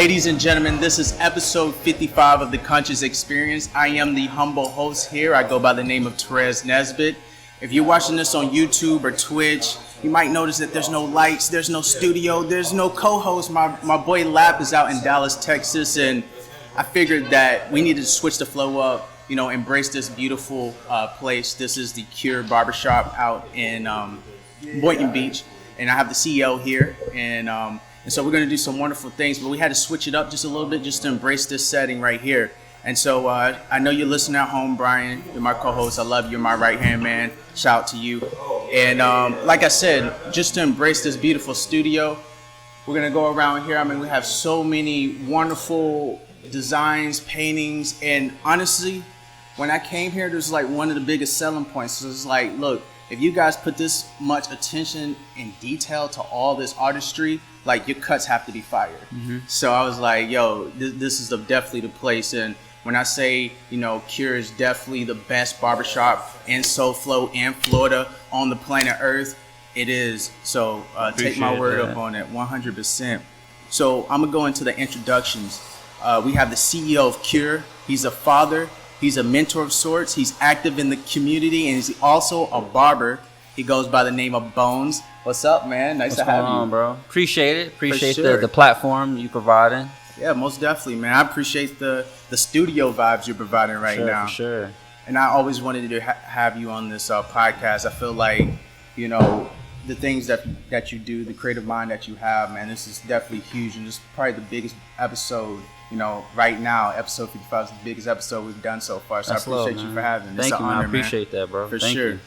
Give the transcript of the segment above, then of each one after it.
Ladies and gentlemen, this is episode 55 of the Conscious Experience. I am the humble host here. I go by the name of Torrez. If you're watching this on YouTube or Twitch, you might notice that there's no lights, there's no studio, there's no co-host. My boy Lap is out in Dallas, Texas, and I figured that we needed to switch the flow up, embrace this beautiful place. This is the QURE barbershop out in Boynton Beach, and I have the CEO here, and so we're going to do some wonderful things, but we had to switch it up just a little bit just to embrace this setting right here. And so I know you're listening at home, Brian. You're my co-host. I love you. You're my right-hand man. Shout out to you. And like I said, just to embrace this beautiful studio, we're going to go around here. I mean, we have so many wonderful designs, paintings, and honestly, when I came here, there's like one of the biggest selling points. So it's like, look, if you guys put this much attention and detail to all this artistry, like your cuts have to be fire. Mm-hmm. So I was like, yo, this is definitely the place. And when I say, QURE is definitely the best barbershop in Soul Flow in Florida on the planet Earth, it is. So take my word up on it, 100%. So I'm going to go into the introductions. We have the CEO of QURE. He's a father. He's a mentor of sorts. He's active in the community, and he's also a barber. He goes by the name of Bonez. What's up, man? Nice to have you. What's going on, bro? Appreciate it. Appreciate the platform you providing. Yeah, most definitely, man. I appreciate the studio vibes you're providing right now. For sure. And I always wanted to have you on this podcast. I feel like, the things that you do, the creative mind that you have, man, this is definitely huge. And this is probably the biggest episode, right now. Episode 55 is the biggest episode we've done so far. So I appreciate you for having me. Thank you, man. I appreciate that, bro. For sure.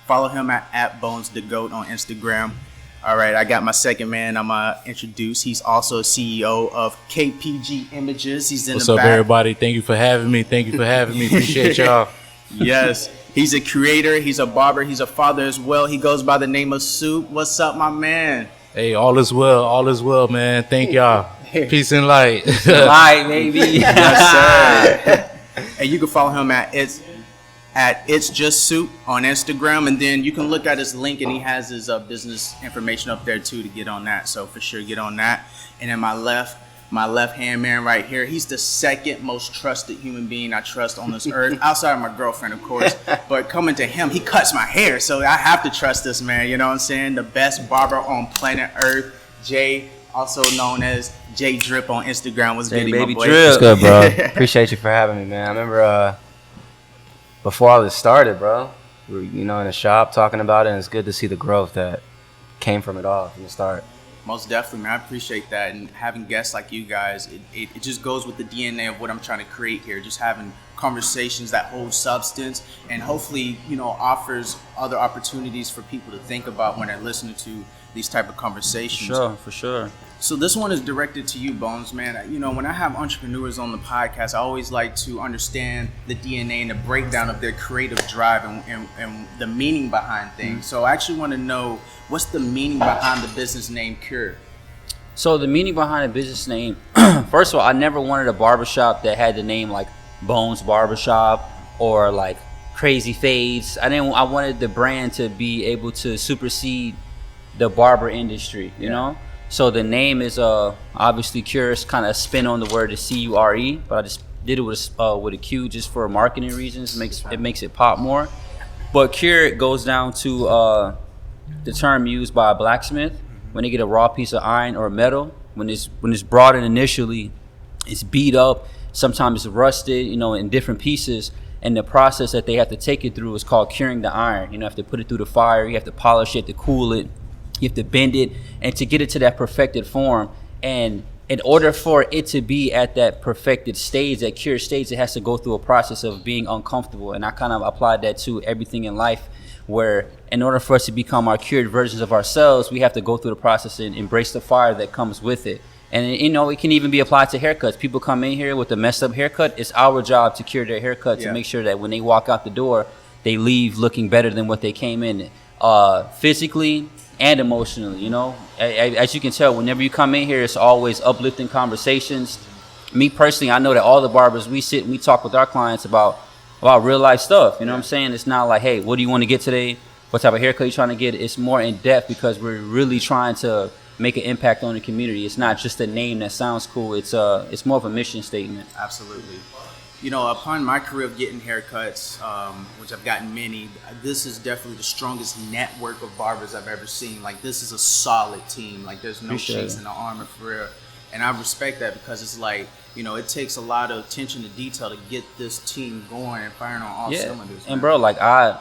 Follow him at Bones the Goat on Instagram. All right, I got my second man I'm going to introduce. He's also CEO of KPG Images. He's in What's the up, back. everybody? Thank you for having me. Appreciate y'all. Yes. He's a creator. He's a barber. He's a father as well. He goes by the name of Supe. What's up, my man? Hey, all is well, man. Thank y'all. Peace and light. Light, baby. Yes, sir. And you can follow him at It's Just Supe on Instagram, and then you can look at his link, and he has his business information up there too to get on that. So for sure, get on that. And then my left hand man right here, he's the second most trusted human being I trust on this earth, outside of my girlfriend, of course. But coming to him, he cuts my hair, so I have to trust this man. You know what I'm saying? The best barber on planet Earth, Jay, also known as J Drip on Instagram. What's good, my boy? What's good, bro? Appreciate you for having me, man. I remember before all this started, bro, we were, in the shop talking about it, and it's good to see the growth that came from it all from the start. Most definitely, man. I appreciate that. And having guests like you guys, it just goes with the DNA of what I'm trying to create here. Just having conversations that hold substance and hopefully, offers other opportunities for people to think about when they're listening to these type of conversations. For sure. So this one is directed to you, Bones, man. When I have entrepreneurs on the podcast, I always like to understand the DNA and the breakdown of their creative drive and the meaning behind things. So I actually want to know, what's the meaning behind the business name QURE? So the meaning behind the business name, first of all, I never wanted a barbershop that had the name like Bones Barbershop or like Crazy Fades. I wanted the brand to be able to supersede the barber industry, you know? So the name is obviously QURE, kind of a spin on the word is CURE, but I just did it with a Q just for marketing reasons. It makes it pop more. But QURE goes down to the term used by a blacksmith when they get a raw piece of iron or metal. When it's brought in initially, it's beat up. Sometimes it's rusted, in different pieces. And the process that they have to take it through is called curing the iron. You have to put it through the fire. You have to polish it, to cool it. You have to bend it, and to get it to that perfected form. And in order for it to be at that perfected stage, that QURE stage, it has to go through a process of being uncomfortable. And I kind of applied that to everything in life, where in order for us to become our cured versions of ourselves, we have to go through the process and embrace the fire that comes with it. And it can even be applied to haircuts. People come in here with a messed up haircut. It's our job to cure their haircut, to make sure that when they walk out the door, they leave looking better than what they came in, physically and emotionally. As you can tell, whenever you come in here, it's always uplifting conversations. Me personally, I know that all the barbers, we sit and we talk with our clients about real life stuff. You know what I'm saying? It's not like, hey, what do you want to get today? What type of haircut you trying to get? It's more in depth because we're really trying to make an impact on the community. It's not just a name that sounds cool. It's more of a mission statement. Absolutely. You know, upon my career of getting haircuts, which I've gotten many, this is definitely the strongest network of barbers I've ever seen. Like, this is a solid team. Like, there's no shakes in the armor for real. And I respect that because it's like, you know, it takes a lot of attention to detail to get this team going and firing on all cylinders. Man. And bro, like I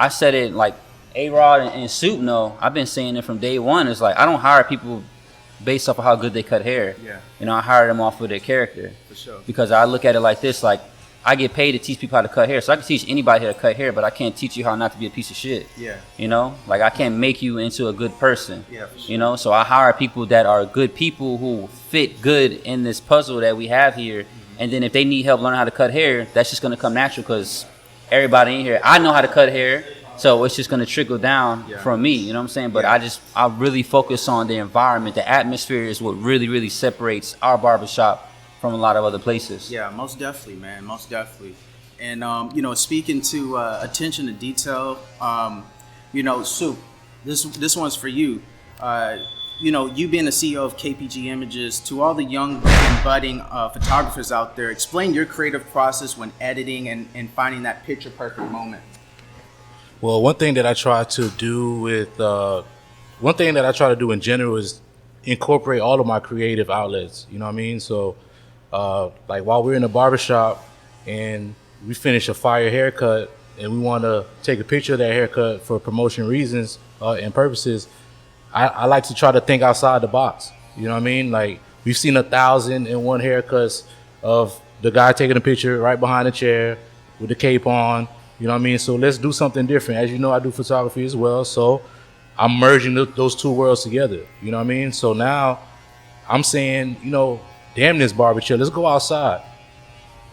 said it, like A-Rod and Supe know, I've been saying it from day one. It's like, I don't hire people based off of how good they cut hair. Yeah. You know, I hire them off of their character. For sure. Because I look at it like this, like, I get paid to teach people how to cut hair. So I can teach anybody how to cut hair, but I can't teach you how not to be a piece of shit. Yeah. You know? Like, I can't make you into a good person. Yeah, for sure. You know? So I hire people that are good people who fit good in this puzzle that we have here. Mm-hmm. And then if they need help learning how to cut hair, that's just going to come natural because everybody in here, I know how to cut hair. So it's just going to trickle down from me. You know what I'm saying? But I really focus on the environment. The atmosphere is what really, really separates our barbershop from a lot of other places. Yeah, most definitely, man. Most definitely. And, you know, speaking to attention to detail, you know, Supe, this one's for you. You know, you being the CEO of KPG Images, to all the young and budding photographers out there, explain your creative process when editing and finding that picture perfect moment. Well, one thing that I try to do in general is incorporate all of my creative outlets. You know what I mean? So, like while we're in the barbershop and we finish a fire haircut and we want to take a picture of that haircut for promotion reasons and purposes, I like to try to think outside the box. You know what I mean? Like, we've seen 1,001 haircuts of the guy taking a picture right behind the chair with the cape on. You know what I mean? So let's do something different. As you know, I do photography as well. So I'm merging those two worlds together. You know what I mean? So now I'm saying, you know, damn this barber chair, let's go outside.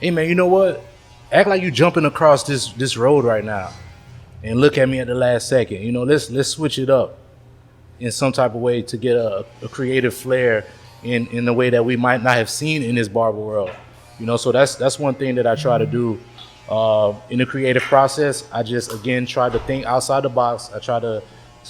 Hey man, you know what? Act like you jumping across this road right now and look at me at the last second. You know, let's switch it up in some type of way to get a creative flair in the way that we might not have seen in this barber world. You know, so that's one thing that I try to do. In the creative process, I just, again, try to think outside the box. I try to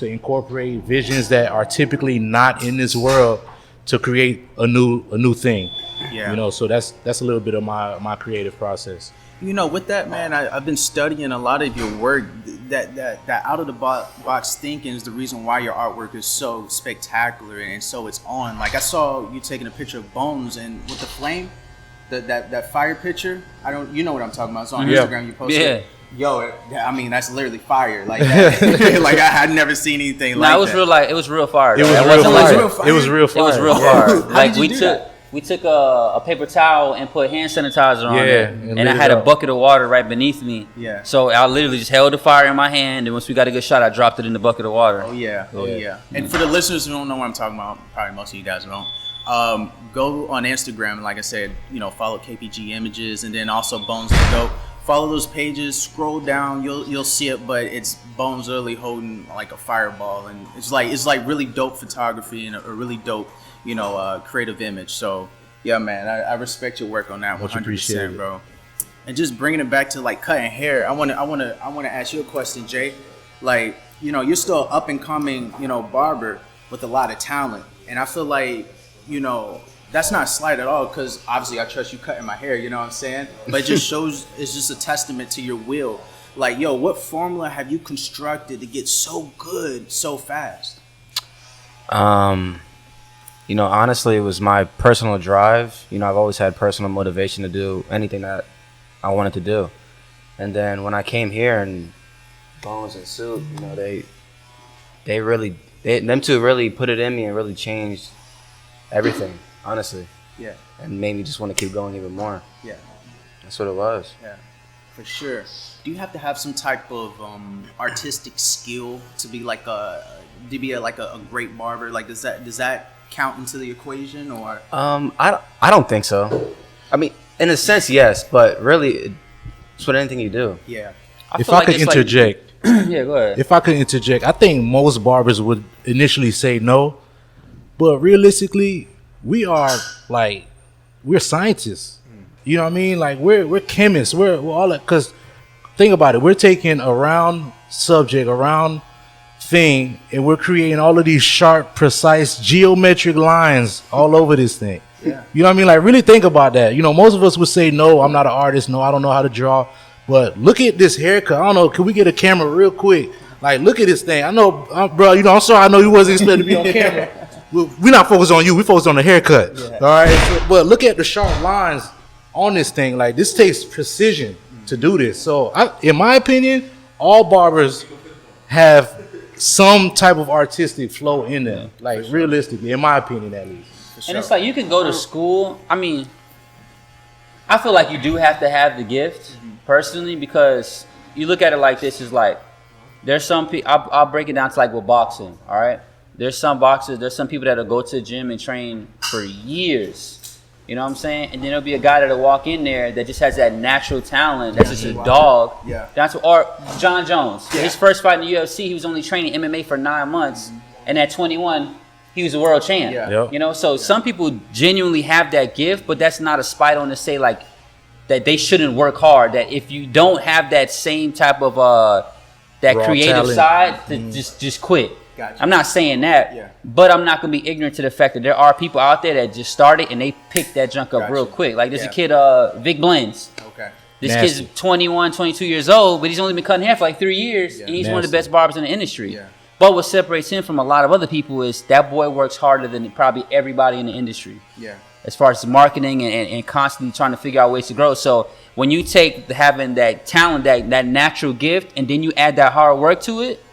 incorporate visions that are typically not in this world to create a new thing. Yeah. You know, so that's a little bit of my creative process. You know, with that, man, I've been studying a lot of your work. That out of the box thinking is the reason why your artwork is so spectacular and so it's on. Like, I saw you taking a picture of Bonez and with the flame. That fire picture, you know what I'm talking about. It's on Instagram. You posted. Yeah. Yo, I mean, that's literally fire. Like that. Like, I had never seen anything like that. It was real fire. It was real fire. Like, we took a paper towel and put hand sanitizer on it, and I had a bucket of water right beneath me. Yeah. So I literally just held the fire in my hand, and once we got a good shot, I dropped it in the bucket of water. Oh yeah. And for the listeners who don't know what I'm talking about, probably most of you guys don't. Go on Instagram and, like I said, you know, follow KPG Images and then also Bonez the Dope. Follow those pages. Scroll down, you'll see it, but it's Bonez literally holding like a fireball, and it's like really dope photography and a really dope, you know, creative image. So yeah, man, I respect your work on that. Much 100%, appreciated, bro. And just bringing it back to like cutting hair, I want to ask you a question, Jay. Like, you know, you're still up and coming, you know, barber with a lot of talent, and I feel like, you know, that's not a slight at all, because obviously I trust you cutting my hair, you know what I'm saying? But it just shows, it's just a testament to your will. Like, yo, what formula have you constructed to get so good so fast? You know, honestly, it was my personal drive. You know, I've always had personal motivation to do anything that I wanted to do. And then when I came here and Bonez and Supe, you know, them two really put it in me and really changed everything, honestly. Yeah. And made me just want to keep going even more. Yeah. That's what it was. Yeah, for sure. Do you have to have some type of artistic skill to be like a great barber? Like, does that count into the equation, or? I don't think so. I mean, in a sense, yes, but really, it's with anything you do. Yeah. If I could interject. Yeah, go ahead. If I could interject, I think most barbers would initially say no. But realistically, we're scientists. You know what I mean? Like, we're chemists. We're all that. Because think about it. We're taking a round subject, a round thing, and we're creating all of these sharp, precise, geometric lines all over this thing. Yeah. You know what I mean? Like, really think about that. You know, most of us would say, no, I'm not an artist. No, I don't know how to draw. But look at this haircut. I don't know. Can we get a camera real quick? Like, look at this thing. I know, bro, you know, I'm sorry. I know you wasn't expected to be on camera. We're not focused on you. We focused on the haircut. Yeah. All right? So, but look at the sharp lines on this thing. Like, this takes precision to do this. So, in my opinion, all barbers have some type of artistic flow in them. Like, realistically, in my opinion, at least. And it's like you can go to school. I mean, I feel like you do have to have the gift, personally, because you look at it like this, is like, there's some people, I'll break it down to like with boxing, all right? There's some boxers, there's some people that'll go to the gym and train for years, you know what I'm saying? And then there'll be a guy that'll walk in there that just has that natural talent, that's just a dog. Yeah. That's what, or John Jones, his first fight in the UFC, he was only training MMA for 9 months, and at 21, he was a world champ. Yeah. Yep. You know, so some people genuinely have that gift, but that's not a spite on to say like that they shouldn't work hard. That if you don't have that same type of that Raw creative talent. side, to just quit. Gotcha. I'm not saying that, Yeah. but I'm not gonna be ignorant to the fact that there are people out there that just started and they picked that junk up Gotcha. real quick. Like there's Yeah. a kid, Vic Blends. Okay. This Nasty. kid's 21, 22 years old, but he's only been cutting hair for like 3 years, Yeah. and he's one of the Nasty. best barbers in the industry. Yeah. But what separates him from a lot of other people is that boy works harder than probably everybody in the industry Yeah. as far as marketing and constantly trying to figure out ways to grow. So when you take having that talent, that natural gift, and then you add that hard work to it,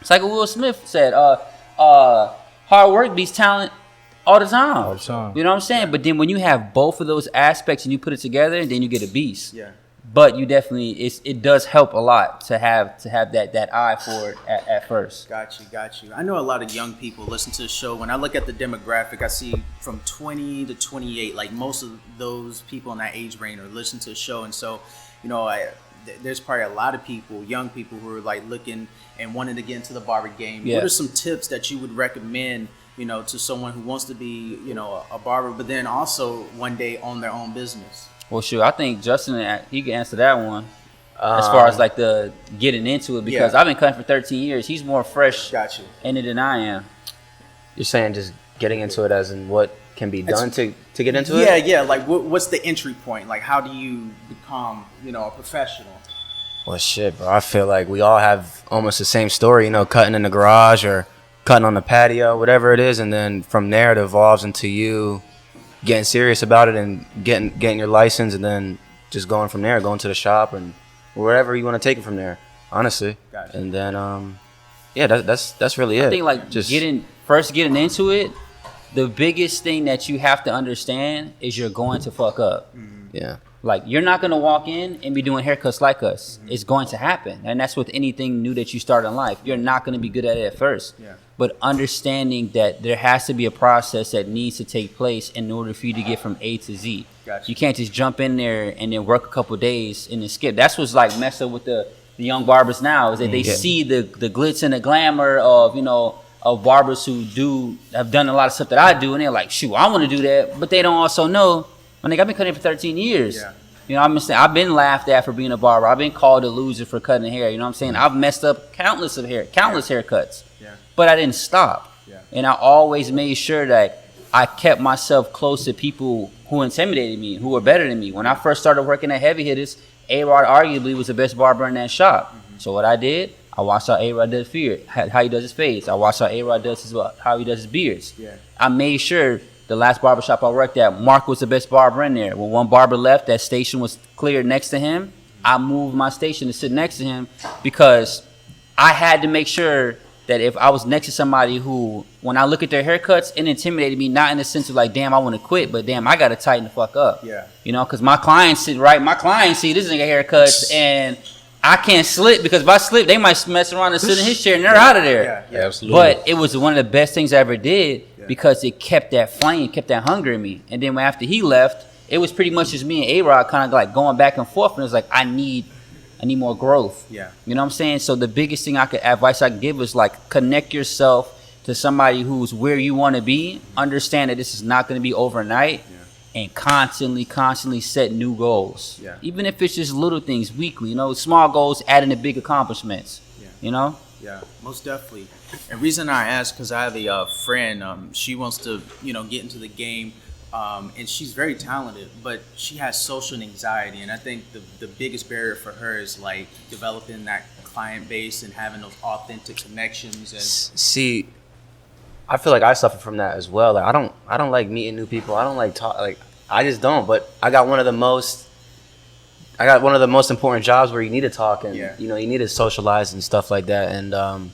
it's like what Will Smith said, hard work beats talent all the time. All the time. You know what I'm saying? But then when you have both of those aspects and you put it together, then you get a beast. Yeah. But you definitely, it does help a lot to have that eye for it at first. Got you. I know a lot of young people listen to the show. When I look at the demographic, I see from 20 to 28, like most of those people in that age range are listening to the show. And so, you know, there's probably a lot of people, young people, who are like looking and wanting to get into the barber game. Yeah. What are some tips that you would recommend, you know, to someone who wants to be, you know, a barber, but then also one day own their own business? Well, sure. I think Justin, he can answer that one. As far as like the getting into it, because Yeah. I've been cutting for 13 years. He's more fresh Got you. in it than I am. You're saying just getting into it as in what can be done to get into Yeah, it? yeah. Like, what's the entry point? Like, how do you become, you know, a professional? Well, shit, bro. I feel like we all have almost the same story, you know, cutting in the garage or cutting on the patio, whatever it is. And then from there, it evolves into you getting serious about it and getting your license, and then just going from there, going to the shop and wherever you want to take it from there, honestly. Gotcha. And then, yeah, that's really it. I think like just getting into it, the biggest thing that you have to understand is you're going to fuck up. yeah. Like, you're not going to walk in and be doing haircuts like us. It's going to happen. And that's with anything new that you start in life. You're not going to be good at it at first. Yeah. But understanding that there has to be a process that needs to take place in order for you to get from A to Z. Gotcha. You can't just jump in there and then work a couple of days and then skip. That's what's like messed up with the young barbers now, is that they see the glitz and the glamour of, you know, of barbers who have done a lot of stuff that I do, and they're like, shoot, I want to do that. But they don't also know, I mean, I've been cutting for 13 years. Yeah. You know, I've been laughed at for being a barber. I've been called a loser for cutting hair. You know what I'm saying? I've messed up countless haircuts. Yeah. But I didn't stop. Yeah. And I always made sure that I kept myself close to people who intimidated me, who were better than me. When I first started working at Heavy Hitters, A-Rod arguably was the best barber in that shop. So what I did, I watched how A-Rod does how he does his fades. I watched how A-Rod does how he does his beards. Yeah. I made sure the last barbershop I worked at, Mark was the best barber in there. When one barber left, that station was cleared next to him. I moved my station to sit next to him because I had to make sure that if I was next to somebody who, when I look at their haircuts, it intimidated me, not in the sense of like, damn, I want to quit, but damn, I got to tighten the fuck up. Yeah. You know, because my clients see this nigga haircuts, and I can't slip, because if I slip, they might mess around and sit in his chair and they're out of there. Yeah. Absolutely. But it was one of the best things I ever did because it kept that flame, kept that hunger in me. And then after he left, it was pretty much just me and A-Rod kind of like going back and forth. And it was like, I need more growth. Yeah. You know what I'm saying? So the biggest thing advice I could give is like, connect yourself to somebody who's where you want to be. Understand that this is not going to be overnight. And constantly set new goals. Yeah. Even if it's just little things weekly, you know, small goals adding to big accomplishments. Yeah. you know. Yeah, most definitely. And reason I ask, because I have a friend, she wants to, get into the game, and she's very talented, but she has social anxiety, and I think the biggest barrier for her is like developing that client base and having those authentic connections. And See, I feel like I suffer from that as well. Like I don't like meeting new people. I don't like talk. Like I just don't. But I got one of the most important jobs where you need to talk and you need to socialize and stuff like that. And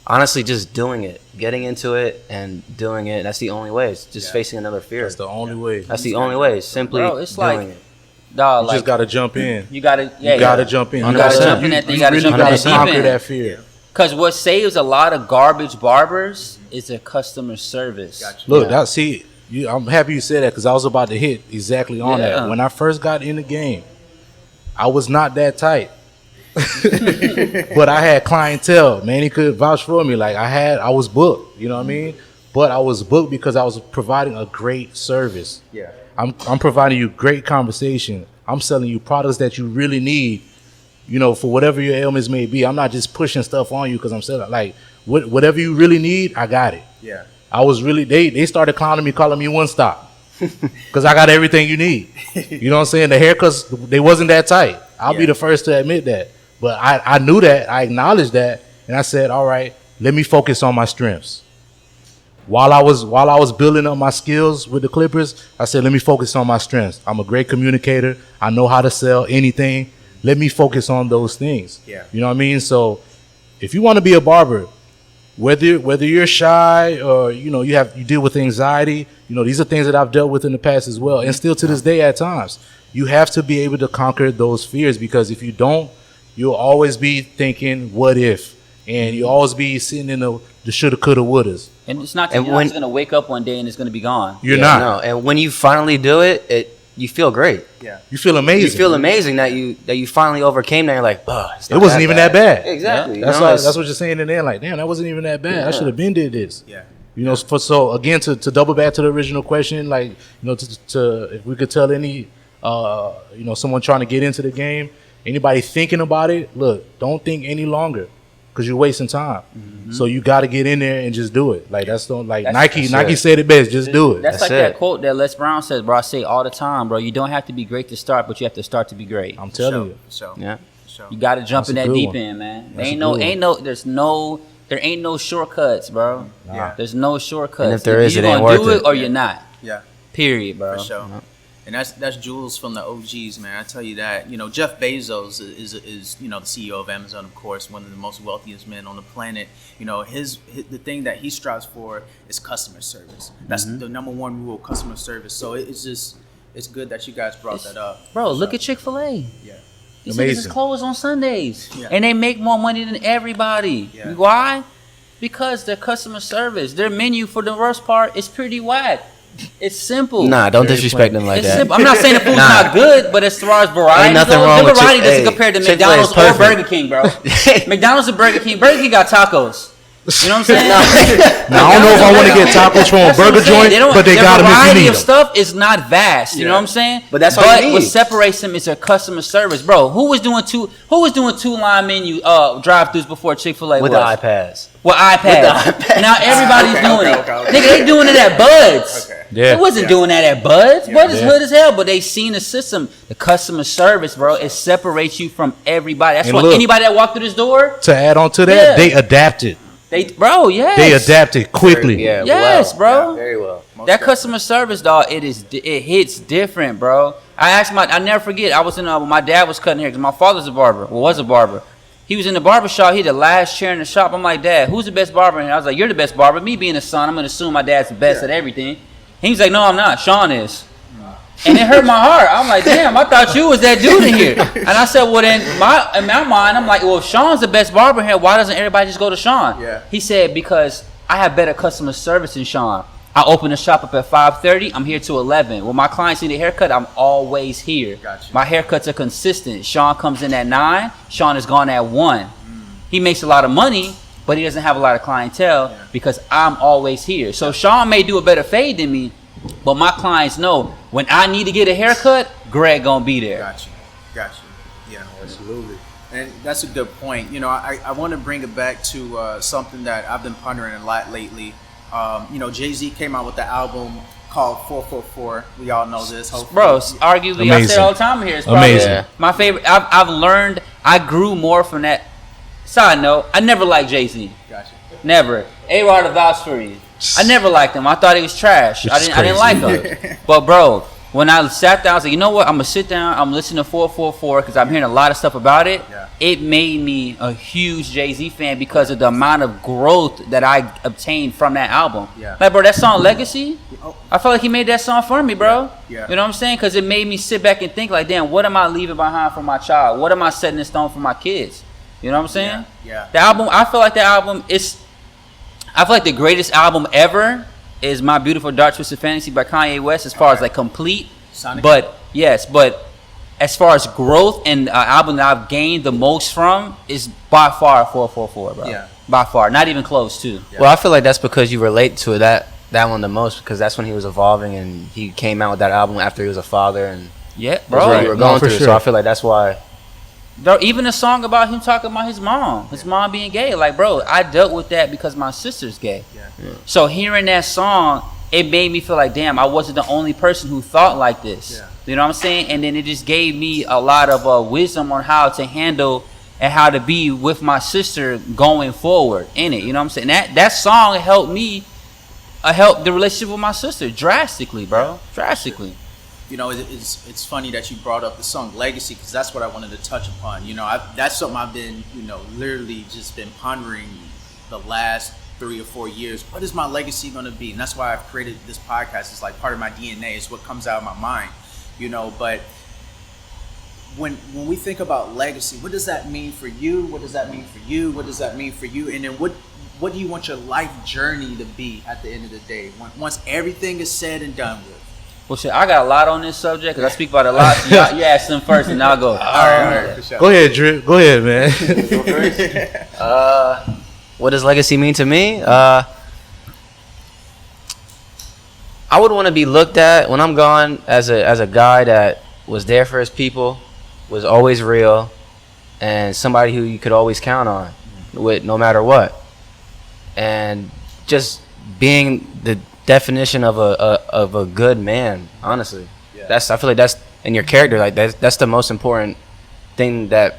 honestly, just doing it, getting into it and doing it. That's the only way. It's just facing another fear. That's the only way. That's the only way. Simply It's doing like, it. dog, You just gotta jump in. You gotta jump in. You You gotta 100%. jump in that thing. You gotta really jump in gotta that deep conquer end. that fear. Because what saves a lot of garbage barbers is their customer service. Gotcha. Look, I'm happy you said that because I was about to hit exactly on Yeah. that. When I first got in the game, I was not that tight. But I had clientele. Manny could vouch for me. Like I was booked, you know what I mean? But I was booked because I was providing a great service. Yeah. I'm providing you great conversation. I'm selling you products that you really need, for whatever your ailments may be. I'm not just pushing stuff on you because I'm selling. Like whatever you really need, I got it. Yeah. I was really they started clowning me, calling me one stop. Because I got everything you need. You know what I'm saying? The haircuts, they wasn't that tight. I'll be the first to admit that. But I knew that. I acknowledged that. And I said, all right, let me focus on my strengths. While I was building up my skills with the Clippers, I said, let me focus on my strengths. I'm a great communicator. I know how to sell anything. Let me focus on those things. Yeah. You know what I mean? So if you want to be a barber, whether you're shy or you deal with anxiety, these are things that I've dealt with in the past as well, and still to this day at times. You have to be able to conquer those fears, because if you don't, you'll always be thinking what if, and you'll always be sitting in the shoulda, coulda, wouldas. And it's not that you're just gonna wake up one day and it's gonna be gone. You're not. No. And when you finally do it, you feel great. Yeah. You feel amazing. You feel amazing that you finally overcame that. You're like, oh, It wasn't even that bad. Exactly. That's what you're saying in there. Like, damn, that wasn't even that bad. I should have been did this. Yeah. So again, to double back to the original question, like, to if we could tell any, someone trying to get into the game, anybody thinking about it, look, don't think any longer, because you're wasting time. Mm-hmm. So you got to get in there and just do it. Like Nike said it best, just do it. That's like that quote that Les Brown says, bro. I say all the time, bro. You don't have to be great to start, but you have to start to be great. I'm telling you. So Yeah. You got to jump in that deep end, man. There ain't no shortcuts, bro. Yeah. There's no shortcuts. And if there is, you're it ain't gonna worth do it. it or you're not. Yeah. Period, bro. For sure. And that's Jules from the OGs, man. I tell you that. Jeff Bezos is the CEO of Amazon, of course, one of the most wealthiest men on the planet. The thing that he strives for is customer service. That's the number one rule, customer service. So it's good that you guys brought that up. Bro, look at Chick-fil-A. Yeah. These niggas is closed on Sundays. Yeah. And they make more money than everybody. Yeah. Why? Because their customer service, their menu for the worst part is pretty whack. It's simple. Nah, don't disrespect them like It's that. simple. I'm not saying the food's not good, but as far as variety Ain't nothing goes, wrong the with variety doesn't Chick- compare to Chick-fil-A is McDonald's or perfect. Burger King, bro. McDonald's and Burger King. Burger King got tacos. You know what I'm saying? Now, I don't know if I want to get tacos from a burger joint, but they got them if you variety need of them. stuff is not vast. You know what I'm saying? But that's all you need. What separates them is their customer service, bro. Who was doing two line menu drive-throughs before Chick-fil-A With was? the iPads. With iPads. Now everybody's doing it. Nigga, they doing it at Buds. Okay. Yeah. It wasn't doing that at Buds. Buds is hood as hell, but they seen the system. The customer service, bro, it separates you from everybody. That's And why look, anybody that walked through this door, To add on to that, Yeah. they adapted. yes. They adapted quickly. Yeah. Yes, bro. Yeah, very well. That customer service, dog, it hits different, bro. I never forget. I was my dad was cutting hair because my father's a barber. Well, was a barber. He was in the barber shop. He the last chair in the shop. I'm like, Dad, who's the best barber in here? I was like, you're the best barber. Me being a son, I'm gonna assume my dad's the best at everything. He was like, no, I'm not. Sean is. And it hurt my heart. I'm like, damn, I thought you was that dude in here. And I said, well, then in my mind, I'm like, well, if Sean's the best barber here, why doesn't everybody just go to Sean? Yeah. He said, because I have better customer service than Sean. I open the shop up at 5:30. I'm here till 11. When my clients need a haircut, I'm always here. Gotcha. My haircuts are consistent. Sean comes in at 9. Sean is gone at 1. He makes a lot of money, but he doesn't have a lot of clientele because I'm always here. So Sean may do a better fade than me, but my clients know when I need to get a haircut, Greg gonna be there. Got you. Yeah, absolutely. And that's a good point. You know, I want to bring it back to something that I've been pondering a lot lately. You know, Jay-Z came out with the album called 444. We all know this. Hopefully. Bro, arguably, I say it all the time here. It's probably Amazing. my favorite. I've learned, I grew more from that. Side note, I never liked Jay-Z. Gotcha. Never. A-Rod to vouch for you. I never liked him. I thought he was trash. I didn't like him. But bro, when I sat down, I was like, you know what? I'm gonna sit down. I'm listening to 444 because I'm hearing a lot of stuff about it. Yeah. It made me a huge Jay-Z fan because of the amount of growth that I obtained from that album. Yeah. Like, bro, that song Legacy, Oh. I felt like he made that song for me, bro. Yeah. You know what I'm saying? Because it made me sit back and think like, damn, what am I leaving behind for my child? What am I setting in stone for my kids? You know what I'm saying? Yeah. The album, I feel like the album is, I feel like the greatest album ever is My Beautiful Dark Twisted Fantasy by Kanye West as far as like complete. Sonic. But yes, but as far as growth and album that I've gained the most from is by far 444, bro. Yeah. By far, not even close too. Yeah. Well, I feel like that's because you relate to that one the most because that's when he was evolving and he came out with that album after he was a father and Yeah, that's bro. what you were going for through. sure. So I feel like that's why. Bro, even a song about him talking about his mom being gay. Like, bro, I dealt with that because my sister's gay. Yeah. So hearing that song, it made me feel like, damn, I wasn't the only person who thought like this. Yeah. You know what I'm saying? And then it just gave me a lot of wisdom on how to handle and how to be with my sister going forward in it. You know what I'm saying? That song helped me, helped the relationship with my sister drastically, bro. Drastically. You know, it's funny that you brought up the song Legacy because that's what I wanted to touch upon. You know, that's something I've been, you know, literally just been pondering the last 3 or 4 years. What is my legacy going to be? And that's why I've created this podcast. It's like part of my DNA. It's what comes out of my mind, you know. But when we think about legacy, what does that mean for you? What does that mean for you? What does that mean for you? And then what do you want your life journey to be at the end of the day? Once everything is said and done with. Well, shit, I got a lot on this subject because I speak about it a lot. So you ask them first, and I'll go. All right, for sure. Go ahead, Drip. Go ahead, man. What does legacy mean to me? I would want to be looked at when I'm gone as a guy that was there for his people, was always real, and somebody who you could always count on with no matter what. And just being the definition of a good man, honestly. Yeah. I feel like that's in your character, like that's the most important thing that's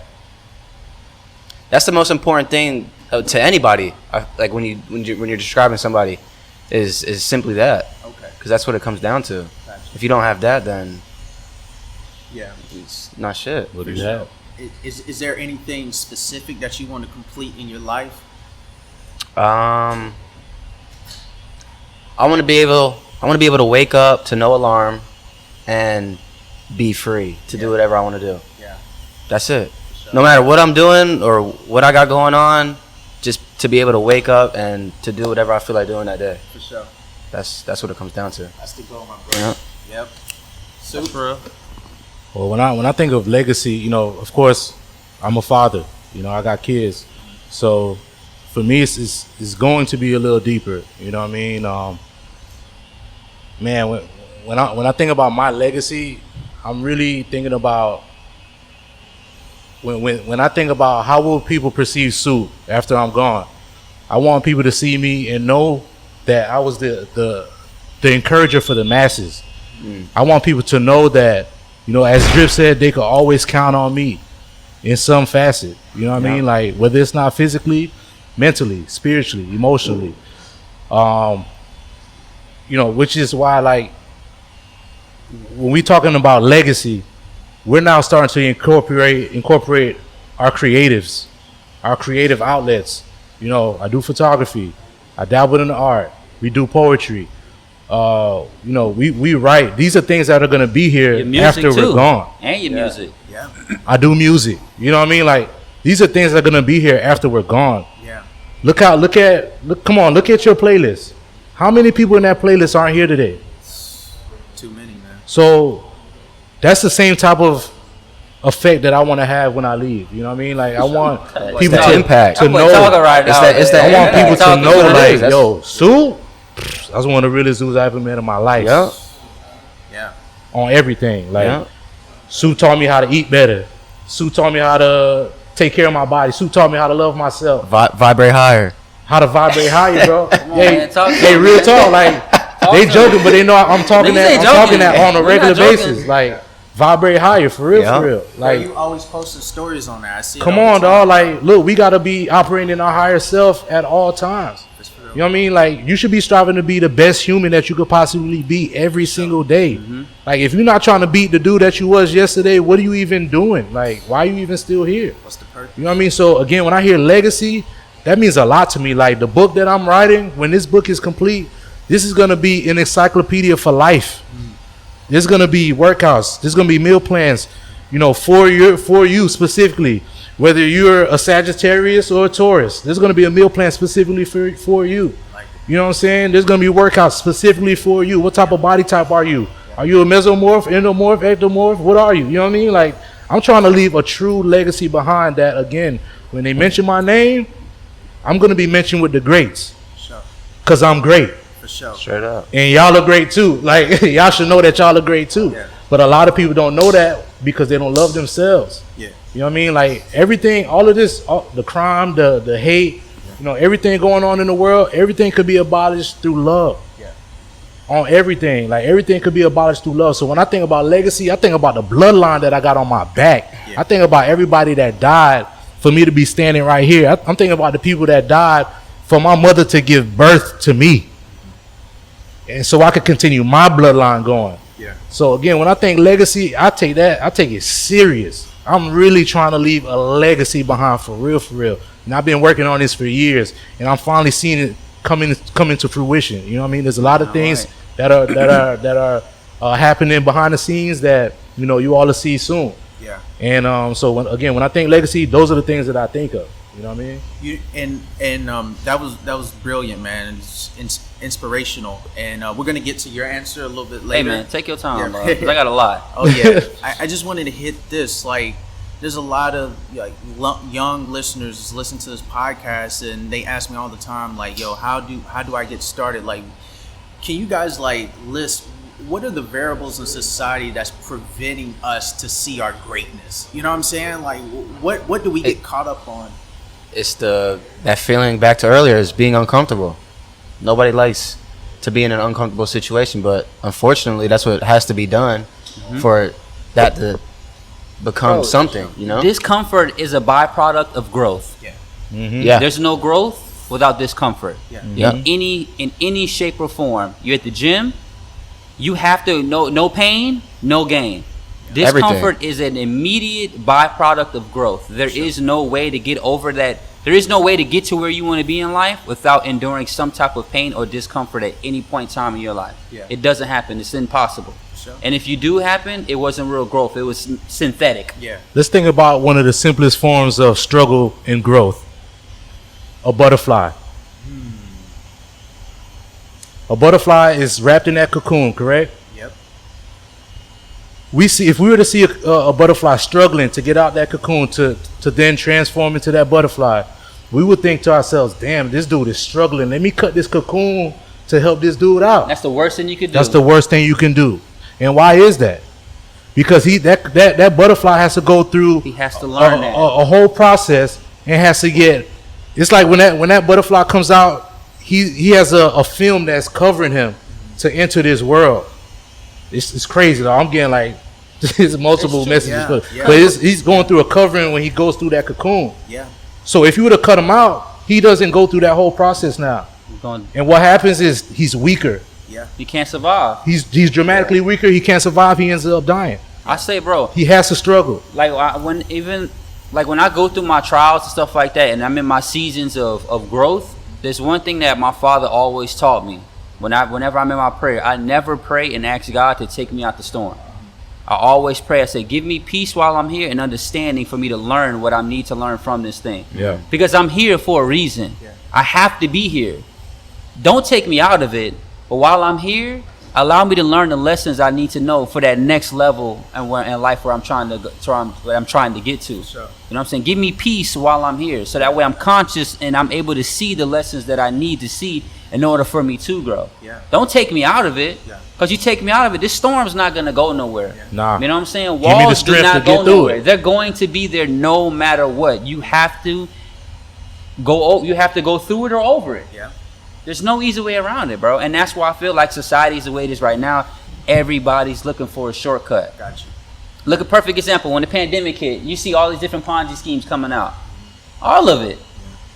the most important thing to anybody. Like when you're describing somebody is simply that. Okay. Because that's what it comes down to. Gotcha. If you don't have that, then Yeah. it's not shit. What do you have? Is there anything specific that you want to complete in your life? I want to be able to wake up to no alarm and be free to do whatever I want to do. Yeah. That's it. Sure. No matter what I'm doing or what I got going on, just to be able to wake up and to do whatever I feel like doing that day. For sure. That's what it comes down to. That's the goal, my brother. Yeah. Yep. Super. Well, when I think of legacy, you know, of course, I'm a father. You know, I got kids, so for me, it's going to be a little deeper. You know what I mean? Man, when I think about my legacy, I'm really thinking about when I think about how will people perceive Supe after I'm gone. I want people to see me and know that I was the encourager for the masses. I want people to know that, you know, as Drip said, they could always count on me in some facet. You know what I mean? Like whether it's not physically, mentally, spiritually, emotionally. You know, which is why, like, when we talking about legacy, we're now starting to incorporate our creatives, our creative outlets. You know, I do photography, I dabble in the art, we do poetry. You know, we write. These are things that are gonna be here Your music after too. we're gone. And your music. Yeah. I do music. You know what I mean? Like these are things that are gonna be here after we're gone. Yeah. Look at your playlist. How many people in that playlist aren't here today? Too many, man. So that's the same type of effect that I want to have when I leave. You know what I mean? Like I want people that to impact. to I'm know. talking right now. it's that I want impact. people to know, Talking like, about it. yo, Sue, that's one of the realest dudes I ever met in my life. Yeah. Yeah. On everything. Like Yeah. Sue taught me how to eat better. Sue taught me how to take care of my body. Supe taught me how to love myself. Vibrate higher. How to vibrate higher, bro. man, talk to Hey, him, real man. talk. Like they joking, but they know I'm talking Niggas ain't that. I'm talking joking. that on a We're regular not joking. basis. Like vibrate higher, for real, Yeah. for real. Like Like, you always posting stories on that. I see. It come all the on, time. dog. Like, look, we gotta be operating in our higher self at all times. That's for real. You know what I mean? Like, you should be striving to be the best human that you could possibly be every single day. Mm-hmm. Like, if you're not trying to beat the dude that you was yesterday, what are you even doing? Like, why are you even still here? What's the purpose? You know what I mean? So again, when I hear legacy, that means a lot to me. Like the book that I'm writing, when this book is complete, this is gonna be an encyclopedia for life. There's gonna be workouts. There's gonna be meal plans, you know, for you specifically. Whether you're a Sagittarius or a Taurus, there's gonna be a meal plan specifically for you. You know what I'm saying? There's gonna be workouts specifically for you. What type of body type are you? Are you a mesomorph, endomorph, ectomorph? What are you? You know what I mean? Like, I'm trying to leave a true legacy behind that. Again, when they mention my name, I'm gonna be mentioned with the greats, Sure. cause I'm great, For sure. Straight up. and y'all are great too. Like y'all should know that y'all are great too. Yeah. But a lot of people don't know that because they don't love themselves. Yeah. You know what I mean? Like everything, all of this, the crime, the hate, you know, everything going on in the world, everything could be abolished through love. Yeah. On everything, like everything could be abolished through love. So when I think about legacy, I think about the bloodline that I got on my back. Yeah. I think about everybody that died for me to be standing right here. I'm thinking about the people that died for my mother to give birth to me, and so I could continue my bloodline going. Yeah. So again, when I think legacy, I take it serious. I'm really trying to leave a legacy behind for real, for real. And I've been working on this for years, and I'm finally seeing it come into fruition. You know what I mean? There's a lot of things that are happening behind the scenes that, you know, you all will see soon. Yeah. And so when I think legacy, those are the things that I think of. You know what I mean? You and that was brilliant, man. It's inspirational, and we're gonna get to your answer a little bit Hey later. man, take your time, Yeah. bro, 'cause I got a lot. Oh yeah, I just wanted to hit this. Like, there's a lot of like young listeners listen to this podcast, and they ask me all the time, like, "Yo, how do I get started?" Like, can you guys like list what are the variables in society that's preventing us to see our greatness? You know what I'm saying? Like, what do we get caught up on? It's that feeling back to earlier is being uncomfortable. Nobody likes to be in an uncomfortable situation, but unfortunately, that's what has to be done for that to become something. You know? Discomfort is a byproduct of growth. Yeah. Yeah. There's no growth without discomfort. Yeah. Yeah. In any shape or form. You're at the gym, you have to no pain, no gain. Discomfort is an immediate byproduct of growth. There is no way to get over that. There is no way to get to where you want to be in life without enduring some type of pain or discomfort at any point in time in your life. Yeah. It doesn't happen. It's impossible. Sure. And if you do happen, it wasn't real growth. It was synthetic. Yeah. Let's think about one of the simplest forms of struggle and growth. A butterfly. A butterfly is wrapped in that cocoon, correct? Yep. If we were to see a butterfly struggling to get out that cocoon to then transform into that butterfly, we would think to ourselves, damn, this dude is struggling. Let me cut this cocoon to help this dude out. That's the worst thing you could do. That's the worst thing you can do. And why is that? Because that butterfly has to go through He has to learn that. a whole process and has to get. It's like when that butterfly comes out, he has a film that's covering him to enter this world. It's crazy though. I'm getting like there's multiple messages, Yeah, but yeah. he's going through a covering when he goes through that cocoon. Yeah. So if you were to cut him out, he doesn't go through that whole process now. And what happens is he's weaker. Yeah. You can't survive. He's dramatically weaker. He can't survive. He ends up dying. I say, bro, He has to struggle. like when I go through my trials and stuff like that, and I'm in my seasons of growth, there's one thing that my father always taught me. Whenever I'm in my prayer, I never pray and ask God to take me out the storm. I always pray. I say, give me peace while I'm here and understanding for me to learn what I need to learn from this thing. Yeah. Because I'm here for a reason. Yeah. I have to be here. Don't take me out of it. But while I'm here, Allow me to learn the lessons I need to know for that next level and where in life where I'm trying to get to. Sure. You know what I'm saying? Give me peace while I'm here, so that way I'm conscious and I'm able to see the lessons that I need to see in order for me to grow. Yeah. Don't take me out of it, Yeah. because you take me out of it, this storm's not gonna go nowhere. Yeah. Nah. You know what I'm saying? Give me the Walls do strength not to go get through nowhere. it. They're going to be there no matter what. You have to go through it or over it. Yeah. There's no easy way around it, bro. And that's why I feel like society's the way it is right now. Everybody's looking for a shortcut. Got you. Look, a perfect example. When the pandemic hit, you see all these different Ponzi schemes coming out. All of it.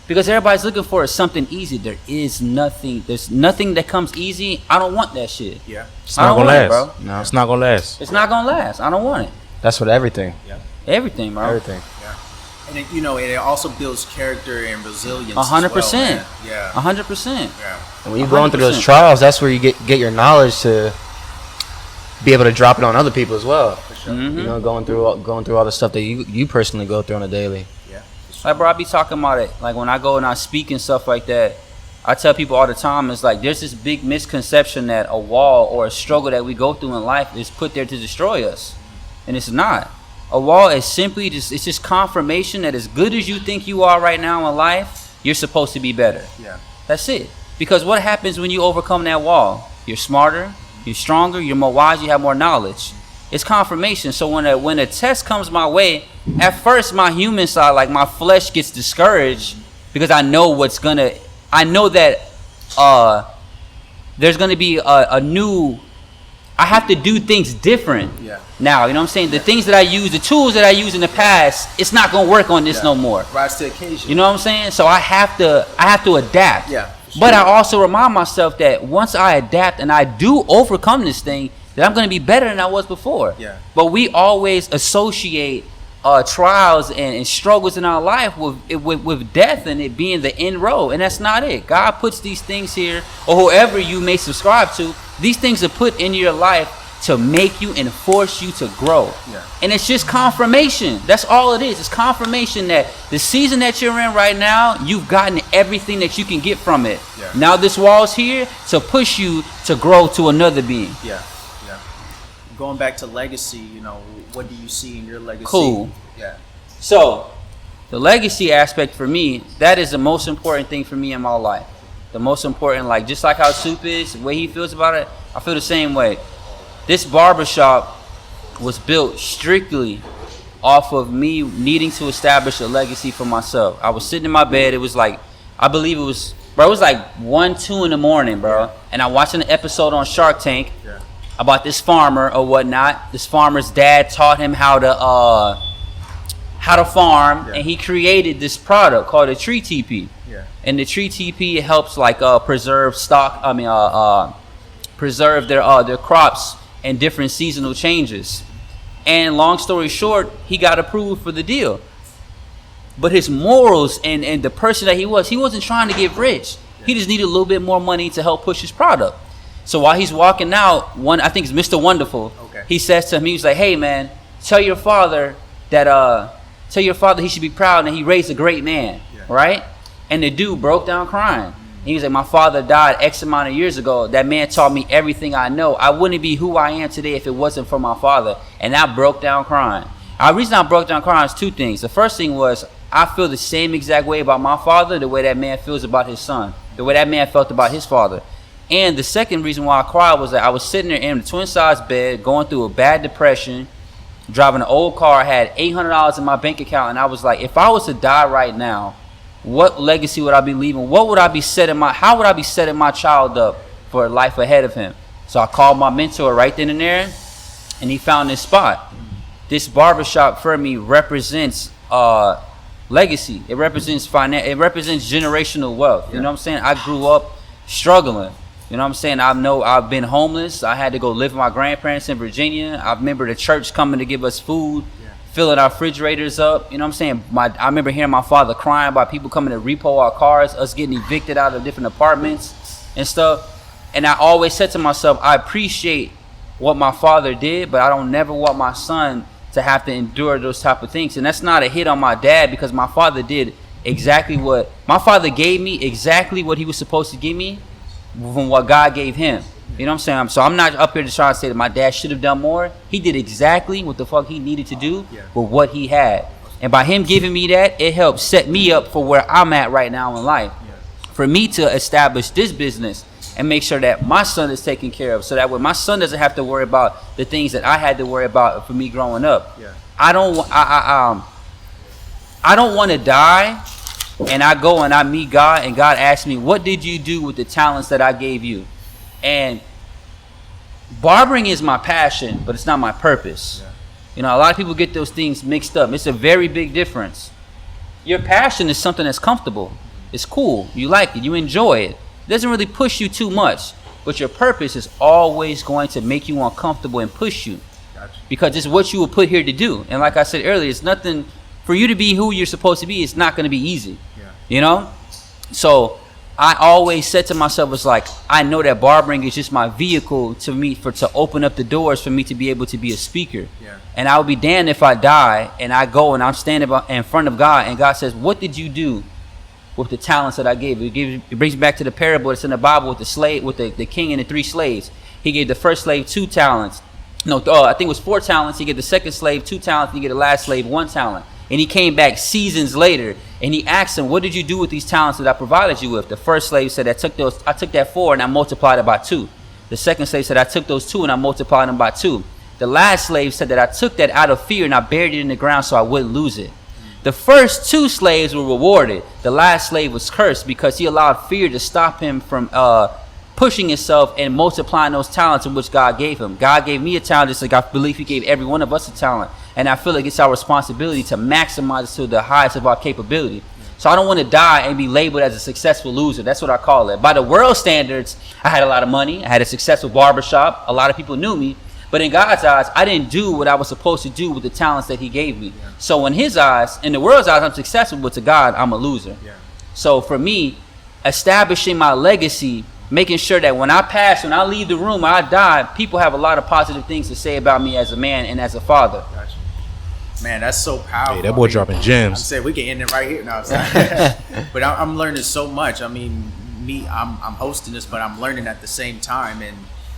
Because everybody's looking for something easy. There's nothing that comes easy. I don't want that shit. Yeah. It's I not don't gonna want it, last. bro. No. It's not gonna last. It's not gonna last. I don't want it. That's what everything. Yeah. Everything, bro. Everything. Yeah. And it, it also builds character and resilience. 100%. Yeah. 100%. Yeah. And when you're going through those 100%. trials, that's where you get your knowledge to be able to drop it on other people as well. Mhm. You know, going through all the stuff that you personally go through on a daily. Yeah. Like, bro, I be talking about it. Like, when I go and I speak and stuff like that, I tell people all the time, it's like, there's this big misconception that a wall or a struggle that we go through in life is put there to destroy us. And it's not. A wall is simply it's just confirmation that as good as you think you are right now in life, you're supposed to be better. Yeah. That's it. Because what happens when you overcome that wall? You're smarter, you're stronger, you're more wise, you have more knowledge. It's confirmation. So when a test comes my way, at first my human side, like my flesh, gets discouraged because I know that there's gonna be a new. I have to do things different. Yeah. Now, you know what I'm saying? The things that I use, the tools that I used in the past, it's not gonna work on this no more. Rise to occasion. You know what I'm saying? So I have to adapt. Yeah, for sure. But I also remind myself that once I adapt and I do overcome this thing, that I'm going to be better than I was before. Yeah. But we always associate trials and struggles in our life with death and it being the end road, and that's not it. God puts these things here, or whoever you may subscribe to, these things are put in your life to make you and force you to grow. Yeah. And it's just confirmation. That's all it is. It's confirmation that the season that you're in right now, you've gotten everything that you can get from it. Yeah. Now this wall's here to push you to grow to another being. Yeah. Yeah. Going back to legacy, what do you see in your legacy? Cool. Yeah. So, the legacy aspect for me, that is the most important thing for me in my life. The most important, like, just like how Supe is, the way he feels about it, I feel the same way. This barbershop was built strictly off of me needing to establish a legacy for myself. I was sitting in my bed. It was like, I believe it was like 1, 2 in the morning, bro. And I'm watching an episode on Shark Tank about this farmer or whatnot. This farmer's dad taught him how to farm, and he created this product called a tree teepee. Yeah. And the tree teepee helps like preserve preserve their crops and different seasonal changes. And long story short, he got approved for the deal. But his morals and the person that he wasn't trying to get rich. He just needed a little bit more money to help push his product. So while he's walking out, I think it's Mr. Wonderful. Okay. He says to him, he was like, "Hey man, tell your father he should be proud and he raised a great man." Yeah. Right? And the dude broke down crying. He was like, "My father died X amount of years ago. That man taught me everything I know. I wouldn't be who I am today if it wasn't for my father." And I broke down crying. The reason I broke down crying is two things. The first thing was, I feel the same exact way about my father, the way that man feels about his son, the way that man felt about his father. And the second reason why I cried was that I was sitting there in a twin-size bed, going through a bad depression, driving an old car, had $800 in my bank account, and I was like, if I was to die right now, what legacy would I be leaving? How would I be setting my child up for a life ahead of him? So I called my mentor right then and there, and he found this spot. This barbershop for me represents legacy. It represents it represents generational wealth. You know what I'm saying? I grew up struggling. You know what I'm saying? I've been homeless. I had to go live with my grandparents in Virginia. I remember the church coming to give us food, filling our refrigerators up. You know what I'm saying? I remember hearing my father crying about people coming to repo our cars, us getting evicted out of different apartments and stuff. And I always said to myself, I appreciate what my father did, but I don't never want my son to have to endure those type of things. And that's not a hit on my dad, because my father did exactly what my father gave me, exactly what he was supposed to give me from what God gave him. You know what I'm saying? So I'm not up here to try to say that my dad should have done more. He did exactly what the fuck he needed to do with what he had. And by him giving me that, it helped set me up for where I'm at right now in life. For me to establish this business and make sure that my son is taken care of, so that way my son doesn't have to worry about the things that I had to worry about for me growing up. I don't want to die and I go and I meet God and God asks me, what did you do with the talents that I gave you? And barbering is my passion, but it's not my purpose. You know, a lot of people get those things mixed up. It's a very big difference. Your passion is something that's comfortable. It's cool. You like it. You enjoy it. It doesn't really push you too much. But your purpose is always going to make you uncomfortable and push you. Because it's what you were put here to do. And like I said earlier, it's nothing for you to be who you're supposed to be. It's not going to be easy. You know? So I always said to myself, it's like, I know that barbering is just my vehicle to open up the doors for me to be able to be a speaker. And I would be damned if I die and I go and I'm standing in front of God and God says, what did you do with the talents that I gave you? It brings me back to the parable that's in the Bible with the slave, with the king and the 3 slaves. He gave the first slave 2 talents. No, I think it was 4 talents. He gave the second slave 2 talents. And he gave the last slave 1 talent. And he came back seasons later and he asked him, what did you do with these talents that I provided you with? The first slave said, I took that 4 and I multiplied it by 2. The second slave said, I took those 2 and I multiplied them by 2. The last slave said that I took that out of fear and I buried it in the ground so I wouldn't lose it. The first 2 slaves were rewarded. The last slave was cursed because he allowed fear to stop him from pushing himself and multiplying those talents in which God gave him. God gave me a talent just like I believe he gave every one of us a talent. And I feel like it's our responsibility to maximize it to the highest of our capability. So I don't want to die and be labeled as a successful loser. That's what I call it. By the world standards, I had a lot of money. I had a successful barbershop. A lot of people knew me. But in God's eyes, I didn't do what I was supposed to do with the talents that he gave me. So in his eyes, in the world's eyes, I'm successful, but to God, I'm a loser. So for me, establishing my legacy, making sure that when I pass, when I leave the room, when I die, people have a lot of positive things to say about me as a man and as a father. Man, that's so powerful. Hey, that boy dropping gems. I'm saying we can end it right here now. But I'm learning so much. I mean, I'm hosting this, but I'm learning at the same time. And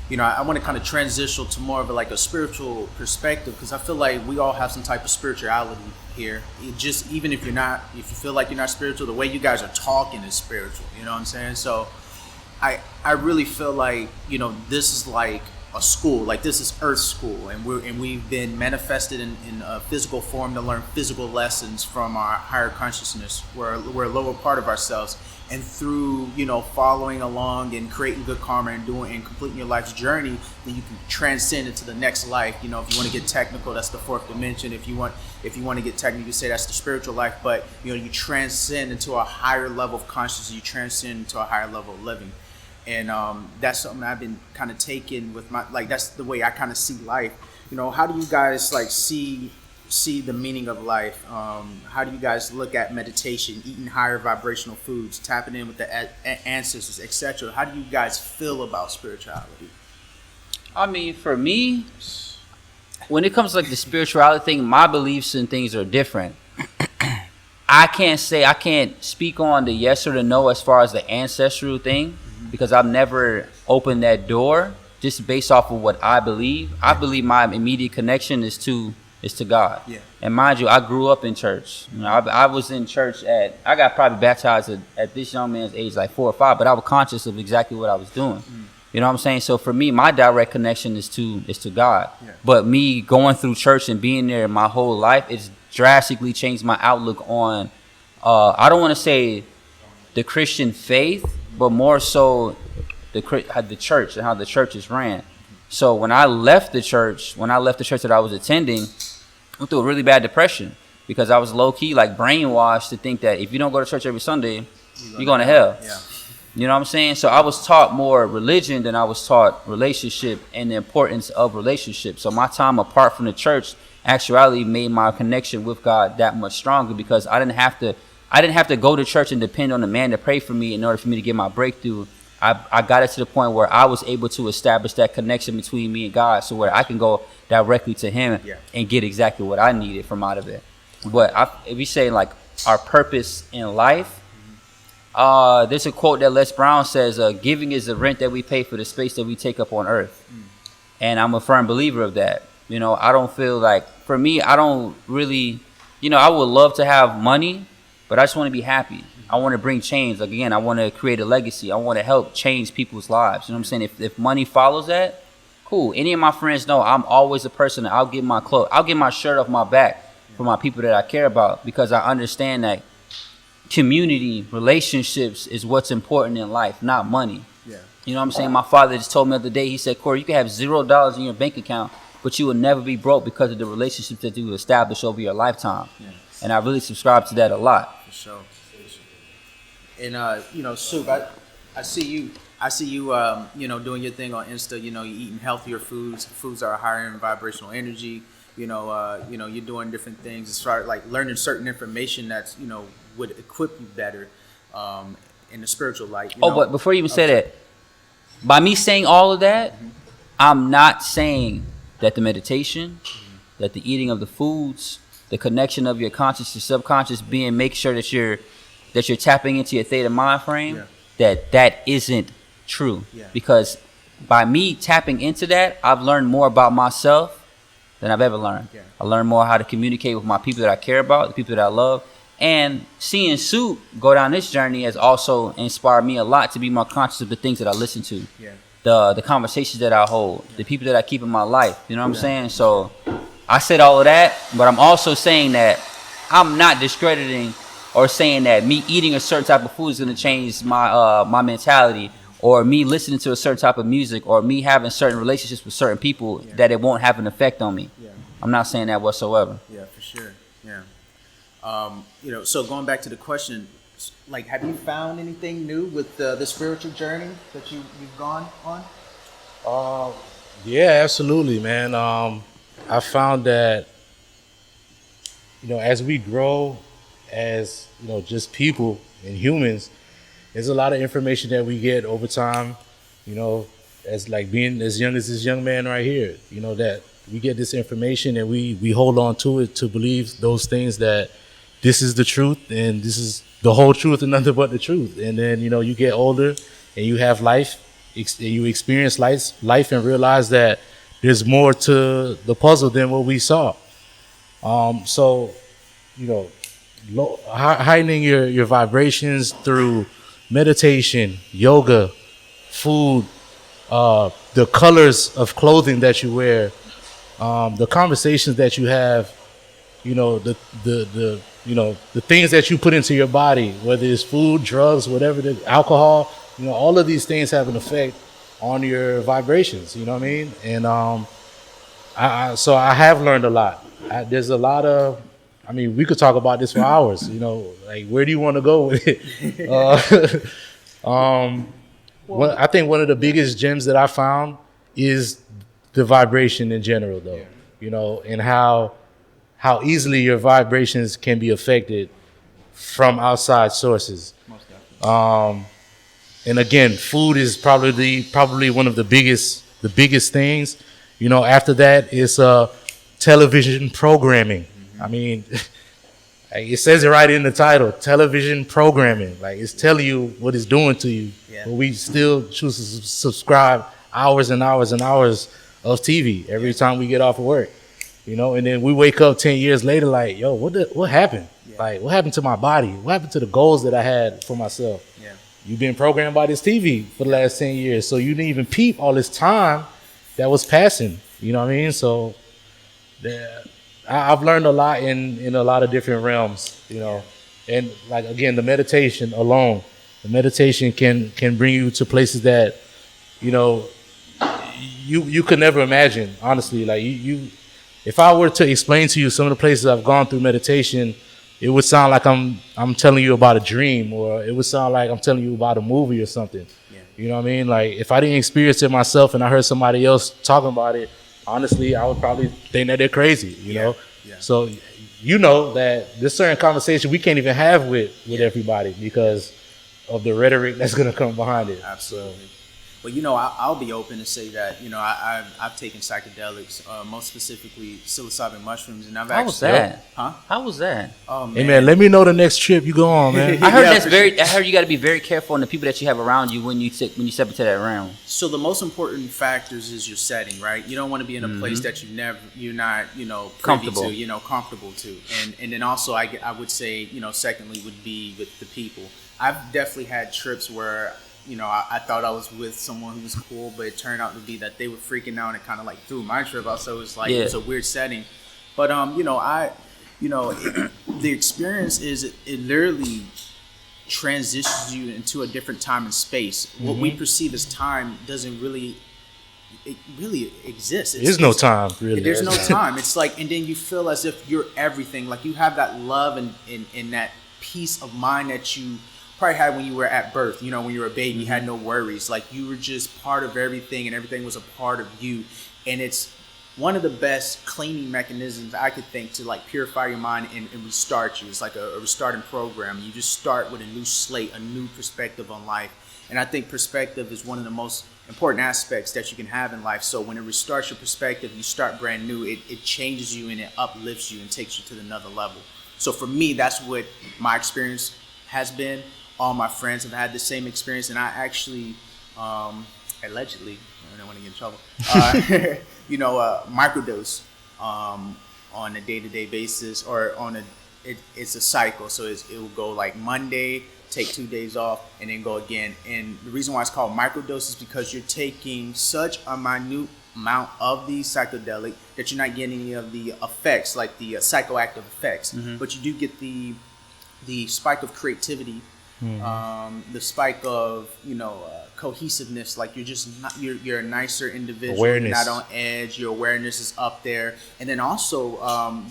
you know, I want to kind of transition to more of a spiritual perspective, because I feel like we all have some type of spirituality here. Even if you feel like you're not spiritual, the way you guys are talking is spiritual. You know what I'm saying? So I really feel like, you know, this is like a school, like this is Earth school, and we've been manifested in a physical form to learn physical lessons from our higher consciousness. We're a lower part of ourselves, and through, you know, following along and creating good karma and completing your life's journey, then you can transcend into the next life. You know, if you want to get technical, that's the 4th dimension. If you want to get technical, you say that's the spiritual life. But you know, you transcend into a higher level of consciousness. You transcend into a higher level of living. And that's something I've been kind of taking with my, like, that's the way I kind of see life. You know, how do you guys like see the meaning of life? How do you guys look at meditation, eating higher vibrational foods, tapping in with the ancestors, etc.? How do you guys feel about spirituality? I mean, for me, when it comes to like the spirituality thing, my beliefs and things are different. I can't speak on the yes or the no as far as the ancestral thing, because I've never opened that door just based off of what I believe. I believe my immediate connection is to God. Yeah. And mind you, I grew up in church. You know, I was in church I got probably baptized at this young man's age, like 4 or 5, but I was conscious of exactly what I was doing. You know what I'm saying? So for me, my direct connection is to God. Yeah. But me going through church and being there my whole life, it's drastically changed my outlook on, I don't want to say the Christian faith, but more so the church and how the church is ran. So when I left the church that I was attending, I went through a really bad depression, because I was low-key like brainwashed to think that if you don't go to church every Sunday, you're going to hell. Yeah. You know what I'm saying? So I was taught more religion than I was taught relationship and the importance of relationships. So my time apart from the church actually made my connection with God that much stronger, because I didn't have to go to church and depend on a man to pray for me in order for me to get my breakthrough. I got it to the point where I was able to establish that connection between me and God, so where I can go directly to him and get exactly what I needed from out of it. But if you say like our purpose in life, There's a quote that Les Brown says, "Giving is the rent that we pay for the space that we take up on Earth," and I'm a firm believer of that. You know, I don't feel like, for me, I don't really, you know, I would love to have money, but I just want to be happy. I want to bring change. Like, again, I want to create a legacy. I want to help change people's lives. You know what I'm saying? If money follows that, cool. Any of my friends know I'm always a person that I'll get my shirt off my back for my people that I care about, because I understand that community, relationships is what's important in life, not money. Yeah. You know what I'm saying? My father just told me the other day, he said, "Corey, you can have $0 in your bank account, but you will never be broke because of the relationships that you establish over your lifetime." Yeah. And I really subscribe to that a lot. For sure. And you know, Supe, I see you, you know, doing your thing on Insta. You know, you're eating healthier foods that are higher in vibrational energy. You know, you're doing different things as far as like learning certain information that's, you know, would equip you better in the spiritual light. You know? But before you even say that, by me saying all of that, I'm not saying that the meditation, that the eating of the foods, the connection of your conscious to subconscious being, make sure that you're tapping into your theta mind frame, that isn't true. Yeah. Because by me tapping into that, I've learned more about myself than I've ever learned. Yeah. I learned more how to communicate with my people that I care about, the people that I love. And seeing Supe go down this journey has also inspired me a lot to be more conscious of the things that I listen to. Yeah. The conversations that I hold, the people that I keep in my life. You know what I'm saying? So I said all of that, but I'm also saying that I'm not discrediting or saying that me eating a certain type of food is going to change my my mentality, or me listening to a certain type of music, or me having certain relationships with certain people that it won't have an effect on me. Yeah. I'm not saying that whatsoever. Yeah, for sure. Yeah. You know, so going back to the question, like, have you found anything new with the spiritual journey that you've gone on? Yeah, absolutely, man. I found that, you know, as we grow as, you know, just people and humans, there's a lot of information that we get over time, you know, as like being as young as this young man right here, you know, that we get this information and we hold on to it to believe those things, that this is the truth and this is the whole truth and nothing but the truth. And then, you know, you get older and you have life, you experience life and realize that there's more to the puzzle than what we saw. So, you know, heightening your vibrations through meditation, yoga, food, the colors of clothing that you wear, the conversations that you have, you know, the you know, the things that you put into your body, whether it's food, drugs, whatever, the alcohol, you know, all of these things have an effect on your vibrations, you know what I mean? And so I have learned a lot. There's a lot of, I mean, we could talk about this for hours, you know, like, where do you want to go with it? I think one of the biggest gems that I found is the vibration in general, though, you know, and how easily your vibrations can be affected from outside sources. And again, food is probably one of the biggest things. You know, after that is television programming. I mean, it says it right in the title, television programming. Like, it's telling you what it's doing to you. Yeah. But we still choose to subscribe hours and hours and hours of TV every time we get off of work. You know, and then we wake up 10 years later like, yo, what happened? Yeah. Like, what happened to my body? What happened to the goals that I had for myself? Yeah. You've been programmed by this TV for the last 10 years, so you didn't even peep all this time that was passing. You know what I mean? So I've learned a lot in a lot of different realms, you know. And like, again, the meditation alone, the meditation can bring you to places that, you know, you could never imagine, honestly. Like, if I were to explain to you some of the places I've gone through meditation, it would sound like I'm telling you about a dream, or it would sound like I'm telling you about a movie or something. Yeah. You know what I mean? Like, if I didn't experience it myself and I heard somebody else talking about it, honestly, I would probably think that they're crazy, you know? Yeah. So, you know that there's certain conversation we can't even have with everybody because of the rhetoric that's going to come behind it. Absolutely. But I'll be open to say that I've taken psychedelics, most specifically psilocybin mushrooms, and I've How was that? Huh? How was that? Oh man, Hey man, let me know the next trip you go on, man. I heard Yeah, I heard you got to be very careful on the people that you have around you when you step into that realm. So the most important factors is your setting, right? You don't want to be in a place that you're not privy Comfortable. to, comfortable to, and then also I would say secondly would be with the people. I've definitely had trips where I thought I was with someone who was cool, but it turned out to be that they were freaking out and kind of like threw my trip out. So it was like it was a weird setting, but the experience is it literally transitions you into a different time and space. What we perceive as time doesn't really exist. There's no time, really. There's no time. It's like, and then you feel as if you're everything. Like you have that love and that peace of mind that you probably had when you were at birth. When you were a baby, you had no worries. Like you were just part of everything, and everything was a part of you. And it's one of the best cleaning mechanisms I could think to like purify your mind and restart you. It's like a restarting program. You just start with a new slate, a new perspective on life. And I think perspective is one of the most important aspects that you can have in life. So when it restarts your perspective, you start brand new, it changes you and it uplifts you and takes you to another level. So for me, that's what my experience has been. All my friends have had the same experience, and I actually, allegedly, I don't want to get in trouble, microdose on a day-to-day basis, or it's a cycle. So it will go like Monday, take 2 days off, and then go again. And the reason why it's called microdose is because you're taking such a minute amount of the psychedelic that you're not getting any of the effects, like the psychoactive effects, but you do get the spike of creativity, the spike of cohesiveness. Like you're a nicer individual. Awareness. You're not on edge. Your awareness is up there. And then also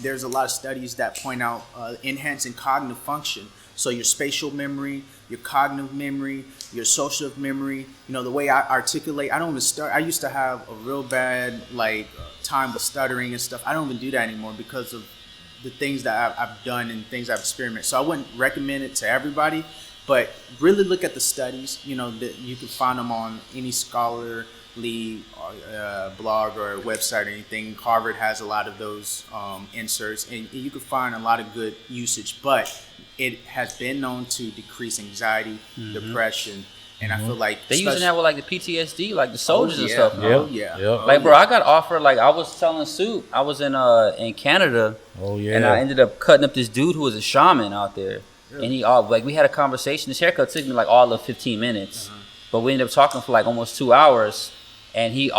there's a lot of studies that point out enhancing cognitive function. So your spatial memory, your cognitive memory, your social memory, the way I articulate, I don't even start. I used to have a real bad time with stuttering and stuff. I don't even do that anymore because of the things that I've done and things I've experimented. So I wouldn't recommend it to everybody, but really look at the studies. That you can find them on any scholarly blog or website or anything. Harvard has a lot of those inserts, and you can find a lot of good usage, but it has been known to decrease anxiety, depression, and I feel like They using that with like the PTSD, like the soldiers and stuff. Yep. Bro, I got offered, like I was telling Supe, I was in Canada. Oh yeah. And I ended up cutting up this dude who was a shaman out there. And he we had a conversation. This haircut took me like all of 15 minutes. But we ended up talking for like almost 2 hours. And he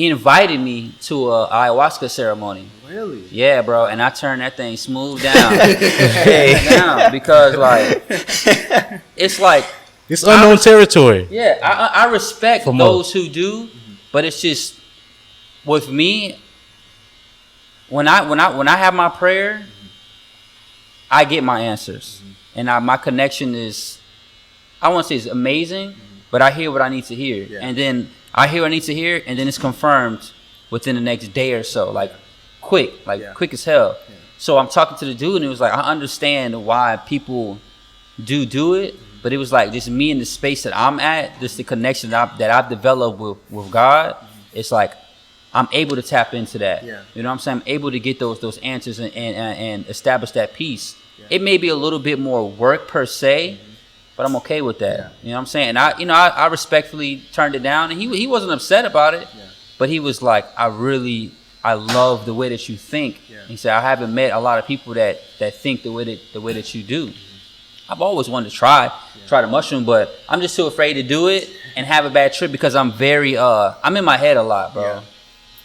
invited me to a ayahuasca ceremony. Really? Yeah, bro. And I turned that thing smooth down. Because it's like It's unknown territory. Yeah, I respect those who do, but it's just with me. When I have my prayer, I get my answers, and my connection is, I won't say it's amazing, but I hear what I need to hear, and then I hear what I need to hear, and then it's confirmed within the next day or so, quick as hell. So I'm talking to the dude, and it was like, I understand why people do it, but it was like just me in the space that I'm at, just the connection that I've developed with God. It's like I'm able to tap into that. Yeah. You know what I'm saying? I'm able to get those answers and establish that peace. Yeah. It may be a little bit more work per se, but I'm okay with that. Yeah. You know what I'm saying? And I respectfully turned it down, and he wasn't upset about it, but he was like, I love the way that you think. Yeah. He said, I haven't met a lot of people that think the way that you do. I've always wanted to try the mushroom, but I'm just too afraid to do it and have a bad trip because I'm very I'm in my head a lot, bro. Yeah.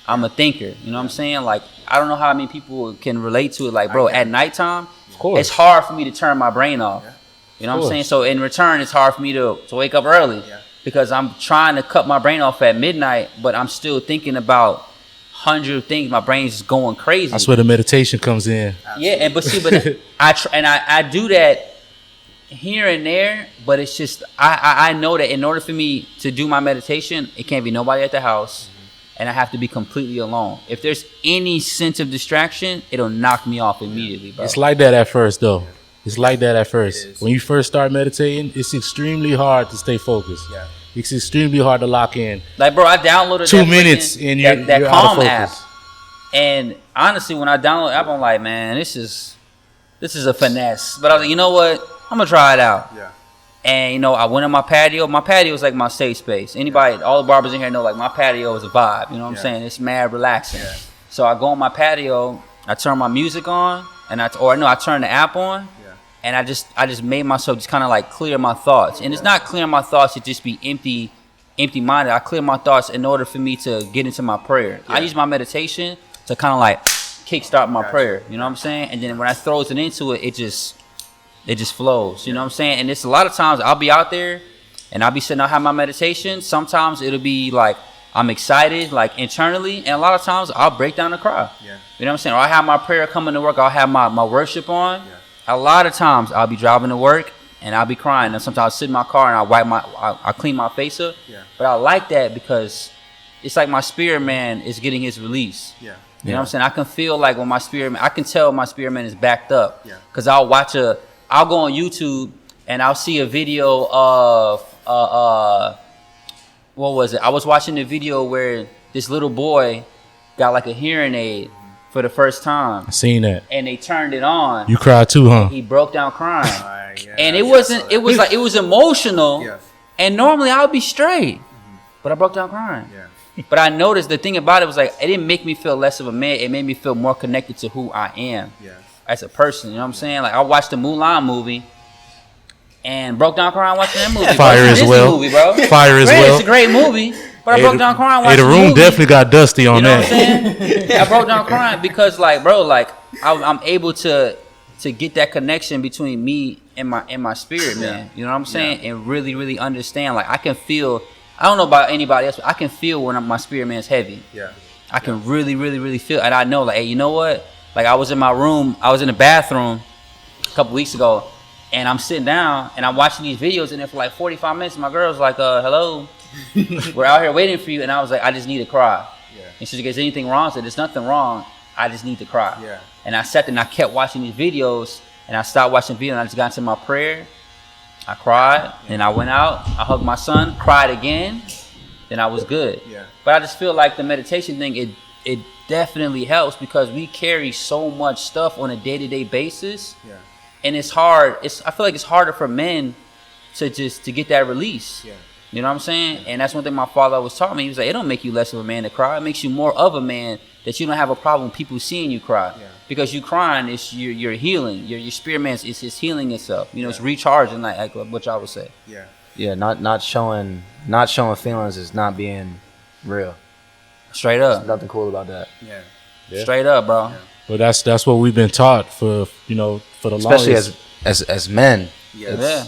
I'm a thinker, you know what I'm saying? Like, I don't know how many people can relate to it. Like, bro, at nighttime, it's hard for me to turn my brain off. Yeah. You know what I'm saying? So in return, it's hard for me to wake up early because I'm trying to cut my brain off at midnight, but I'm still thinking about 100 things. My brain's just going crazy. That's where the meditation comes in. Yeah, but I do that here and there, but it's just I know that in order for me to do my meditation, it can't be nobody at the house. And I have to be completely alone. If there's any sense of distraction, it'll knock me off immediately, bro. It's like that at first, though. It's like that at first. It is. When you first start meditating, it's extremely hard to stay focused. Yeah. It's extremely hard to lock in. Like, bro, I downloaded 2 that minutes freaking- and you're, that you're out of Calm app. focus. And honestly, when I download the app, I'm like, man, this is a finesse. But I was like, you know what? I'm gonna try it out. Yeah. And you know, I went on my patio. My patio is like my safe space. Anybody, all the barbers in here know, like my patio is a vibe. You know what I'm Yeah. saying? It's mad relaxing. Yeah. So I go on my patio. I turn my music on, and I turn the app on. Yeah. And I just made myself just kind of like clear my thoughts. And it's not clearing my thoughts to just be empty minded. I clear my thoughts in order for me to get into my prayer. I use my meditation to kind of like kickstart my prayer. You know what I'm saying? And then when I throws it into it, it just flows. You know what I'm saying? And it's a lot of times I'll be out there and I'll be sitting, I'll have my meditation. Sometimes it'll be like I'm excited, like internally, and a lot of times I'll break down and cry. Yeah. You know what I'm saying? Or I have my prayer coming to work. I'll have my worship on. Yeah. A lot of times I'll be driving to work and I'll be crying. And sometimes I'll sit in my car and I clean my face up. Yeah. But I like that because it's like my spirit man is getting his release. Yeah. You know what I'm saying? I can feel like when my spirit man, I can tell my spirit man is backed up. Yeah. Cause I'll go on YouTube and I'll see a video of what was it? I was watching a video where this little boy got like a hearing aid for the first time. I seen that. And they turned it on. You cried too, huh? He broke down crying. Yeah. And it was emotional. Yeah. And normally I would be straight. But I broke down crying. Yeah. But I noticed the thing about it was like, it didn't make me feel less of a man. It made me feel more connected to who I am Yeah. as a person. You know what I'm saying? Like I watched the Mulan movie and broke down crying watching that movie. Fire Bro. It's as a Disney well. movie, bro. Fire as well. It's a great movie. But I broke down crying Hey, watching the room movie. definitely got dusty on You know that. what I'm saying? I broke down crying because, like, bro, like I'm able to get that connection between me and my spirit, man. You know what I'm saying? And really, really understand. Like I can feel. I don't know about anybody else, but I can feel when my spirit man's heavy. Yeah. I can really, really, really feel, and I know, like, hey, you know what? Like I was in my room, I was in the bathroom a couple weeks ago, and I'm sitting down and I'm watching these videos, and then for like 45 minutes, my girl's like, hello. We're out here waiting for you. And I was like, I just need to cry. Yeah. And she's like, is anything wrong? I said, there's nothing wrong. I just need to cry. Yeah. And I sat there and I kept watching these videos, and I stopped watching videos and I just got into my prayer. I cried, and I went out. I hugged my son, cried again, then I was good. Yeah. But I just feel like the meditation thing, it definitely helps because we carry so much stuff on a day-to-day basis. Yeah. And it's hard. I feel like it's harder for men to get that release. Yeah. You know what I'm saying? And that's one thing my father always taught me. He was like, it don't make you less of a man to cry. It makes you more of a man that you don't have a problem with people seeing you cry. Yeah. Because you crying, you're healing. Your spirit man is healing itself. You know, it's recharging, like what y'all would say. Yeah. Yeah, not showing feelings is not being real. Straight up. Nothing cool about that. Yeah. Yeah. Straight up, bro. Yeah. But that's what we've been taught for the Especially longest. as men. Yes. Yeah.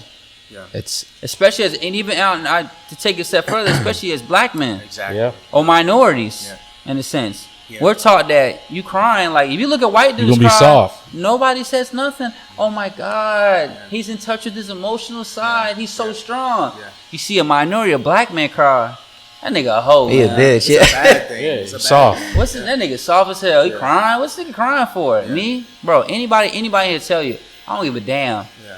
Yeah. It's Especially and even out, and to take it a step further, especially as black men Exactly. Yeah. or minorities, Yeah. in a sense. Yeah. We're taught that you crying, like if you look at white dudes You're gonna be cry, soft. nobody says nothing. Oh my God, he's in touch with his emotional side. He's so strong. Yeah. You see a minority, a black man cry, that nigga a hoe. he a man. bitch. It's Yeah. a bad thing. Yeah, It's a bad soft. thing. What's that nigga soft as hell? He Yeah. crying? What's this nigga crying for? Me, bro? Anybody here tell you? I don't give a damn. Yeah.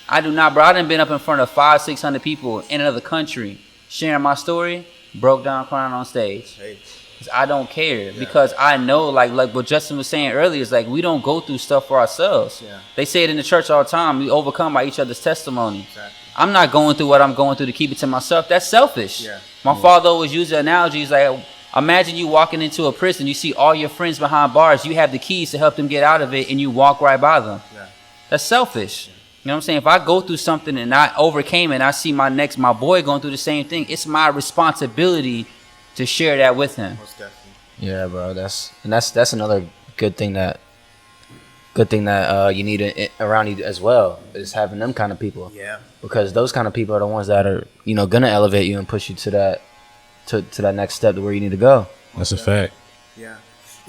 I do not, bro. I done been up in front of 500-600 people in another country sharing my story, broke down crying on stage. Hey. 'Cause I don't care because I know, like what Justin was saying earlier, is like we don't go through stuff for ourselves. Yeah. They say it in the church all the time. We overcome by each other's testimony. Exactly. I'm not going through what I'm going through to keep it to myself. That's selfish. Yeah. My father always used the analogy. He's like, imagine you walking into a prison. You see all your friends behind bars. You have the keys to help them get out of it, and you walk right by them. Yeah. That's selfish. You know what I'm saying? If I go through something and I overcame it and I see my boy going through the same thing, it's my responsibility to share that with him. Most definitely. Yeah, bro. That's another good thing that you need around you as well, is having them kind of people. Yeah. Because those kind of people are the ones that are, gonna elevate you and push you to that next step to where you need to go. That's a fact. Yeah.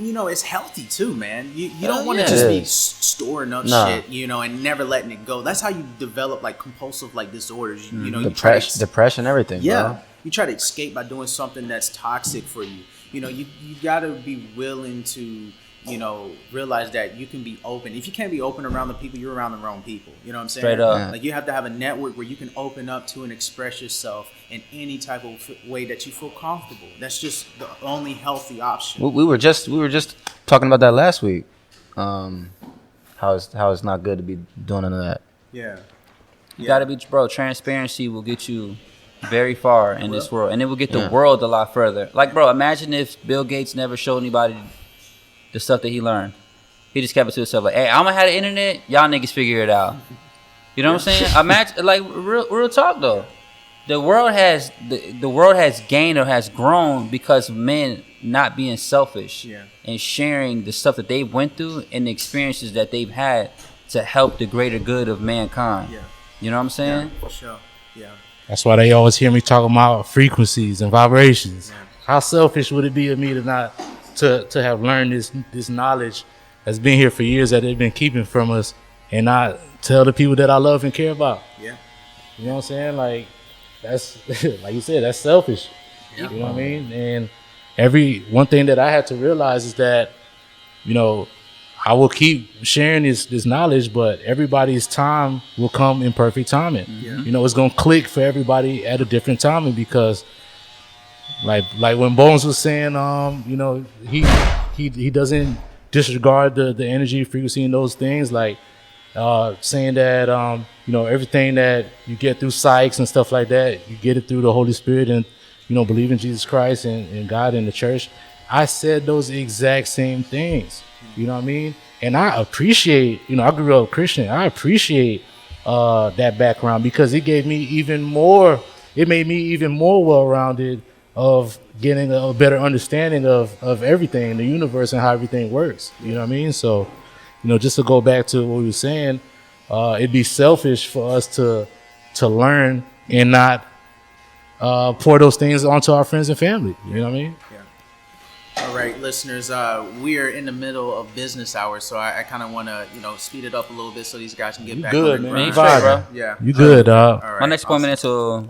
It's healthy too, man. You Hell don't want to yeah. just It be is. storing up No. shit, and never letting it go. That's how you develop like compulsive like disorders. You know, you try to Depression, everything. yeah, bro. you try to escape by doing something that's toxic for you. You gotta be willing to realize that you can be open. If you can't be open around the people, you're around the wrong people. You know what I'm saying? Straight up. Like, you have to have a network where you can open up to and express yourself in any type of way that you feel comfortable. That's just the only healthy option. We were just talking about that last week. How it's not good to be doing none of that. Yeah. You gotta be, bro. Transparency will get you very far in this world, and it will get the world a lot further. Like, bro, imagine if Bill Gates never showed anybody the stuff that he learned. He just kept it to himself. Like, hey, I'm gonna have the internet. Y'all niggas figure it out. You know what I'm saying? Imagine, like, real talk though. The world has gained or has grown because of men not being selfish and sharing the stuff that they went through and the experiences that they've had to help the greater good of mankind. Yeah. You know what I'm saying? Yeah, for sure. Yeah. That's why they always hear me talking about frequencies and vibrations. Yeah. How selfish would it be of me to have learned this knowledge that's been here for years that they've been keeping from us and not tell the people that I love and care about? Yeah. You know what I'm saying? Like, that's like you said, that's selfish. Yeah. You know what I mean? And one thing that I had to realize is that, I will keep sharing this knowledge, but everybody's time will come in perfect timing. Yeah. It's gonna click for everybody at a different timing because, like when Bonez was saying, he doesn't disregard the energy, frequency, and those things. Like saying that everything that you get through psychs and stuff like that, you get it through the Holy Spirit and believe in Jesus Christ and God and the church. I said those exact same things. You know what I mean? And I appreciate, I grew up Christian. I appreciate that background because it gave me even more, it made me even more well-rounded of getting a better understanding of everything, the universe and how everything works. You know what I mean? So, just to go back to what we were saying, it'd be selfish for us to learn and not pour those things onto our friends and family. You know what I mean? All right, listeners, we are in the middle of business hours, so I kind of want to, speed it up a little bit so these guys can get back good, on the man. grind. Bro. Yeah. You good, dog. All right, My next appointment until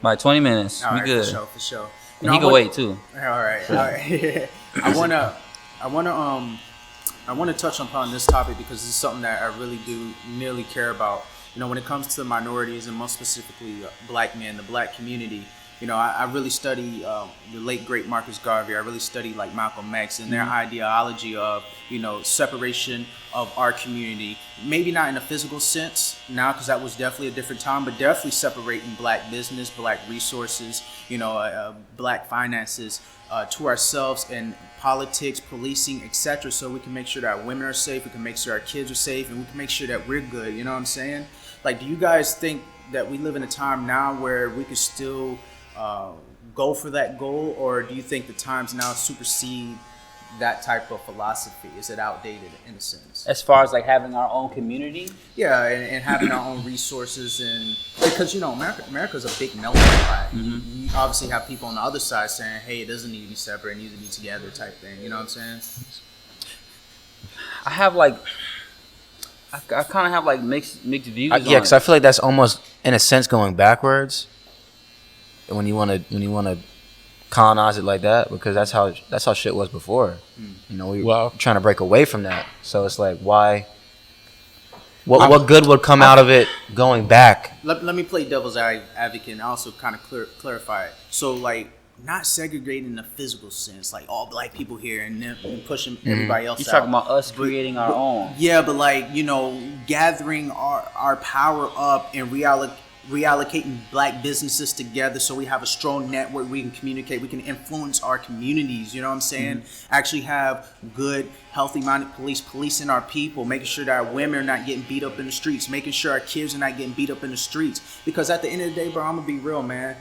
about 20 minutes. All We right, good. For sure. And he can wait too. All right. I want to touch upon this topic because this is something that I really do nearly care about. When it comes to minorities and most specifically black men, the black community. I really study the late great Marcus Garvey. I really study like Malcolm X and their ideology of separation of our community. Maybe not in a physical sense now, because that was definitely a different time, but definitely separating black business, black resources, black finances to ourselves and politics, policing, etc. So we can make sure that women are safe, we can make sure our kids are safe, and we can make sure that we're good. You know what I'm saying? Like, do you guys think that we live in a time now where we could still go for that goal, or do you think the times now supersede that type of philosophy? Is it outdated in a sense? As far as like having our own community? Yeah, and having our own resources, and because America's a big melting pot. You obviously have people on the other side saying, hey, it doesn't need to be separate, it needs to be together type thing. You know what I'm saying? I have like I kind of have like mixed views. Yeah, because I feel like that's almost in a sense going backwards. When you want to colonize it like that, because that's how shit was before. We were trying to break away from that. So it's like, why? What good would come out of it going back? Let me play devil's advocate and also kind of clarify it. So like, not segregating in a physical sense, like all black people here and then pushing everybody else out. You're talking about us creating our own. Yeah, but like, gathering our power up and reallocating black businesses together so we have a strong network, we can communicate, we can influence our communities, you know what I'm saying? Actually have good, healthy-minded policing our people, making sure that our women are not getting beat up in the streets, making sure our kids are not getting beat up in the streets. Because at the end of the day, bro, I'm going to be real, man.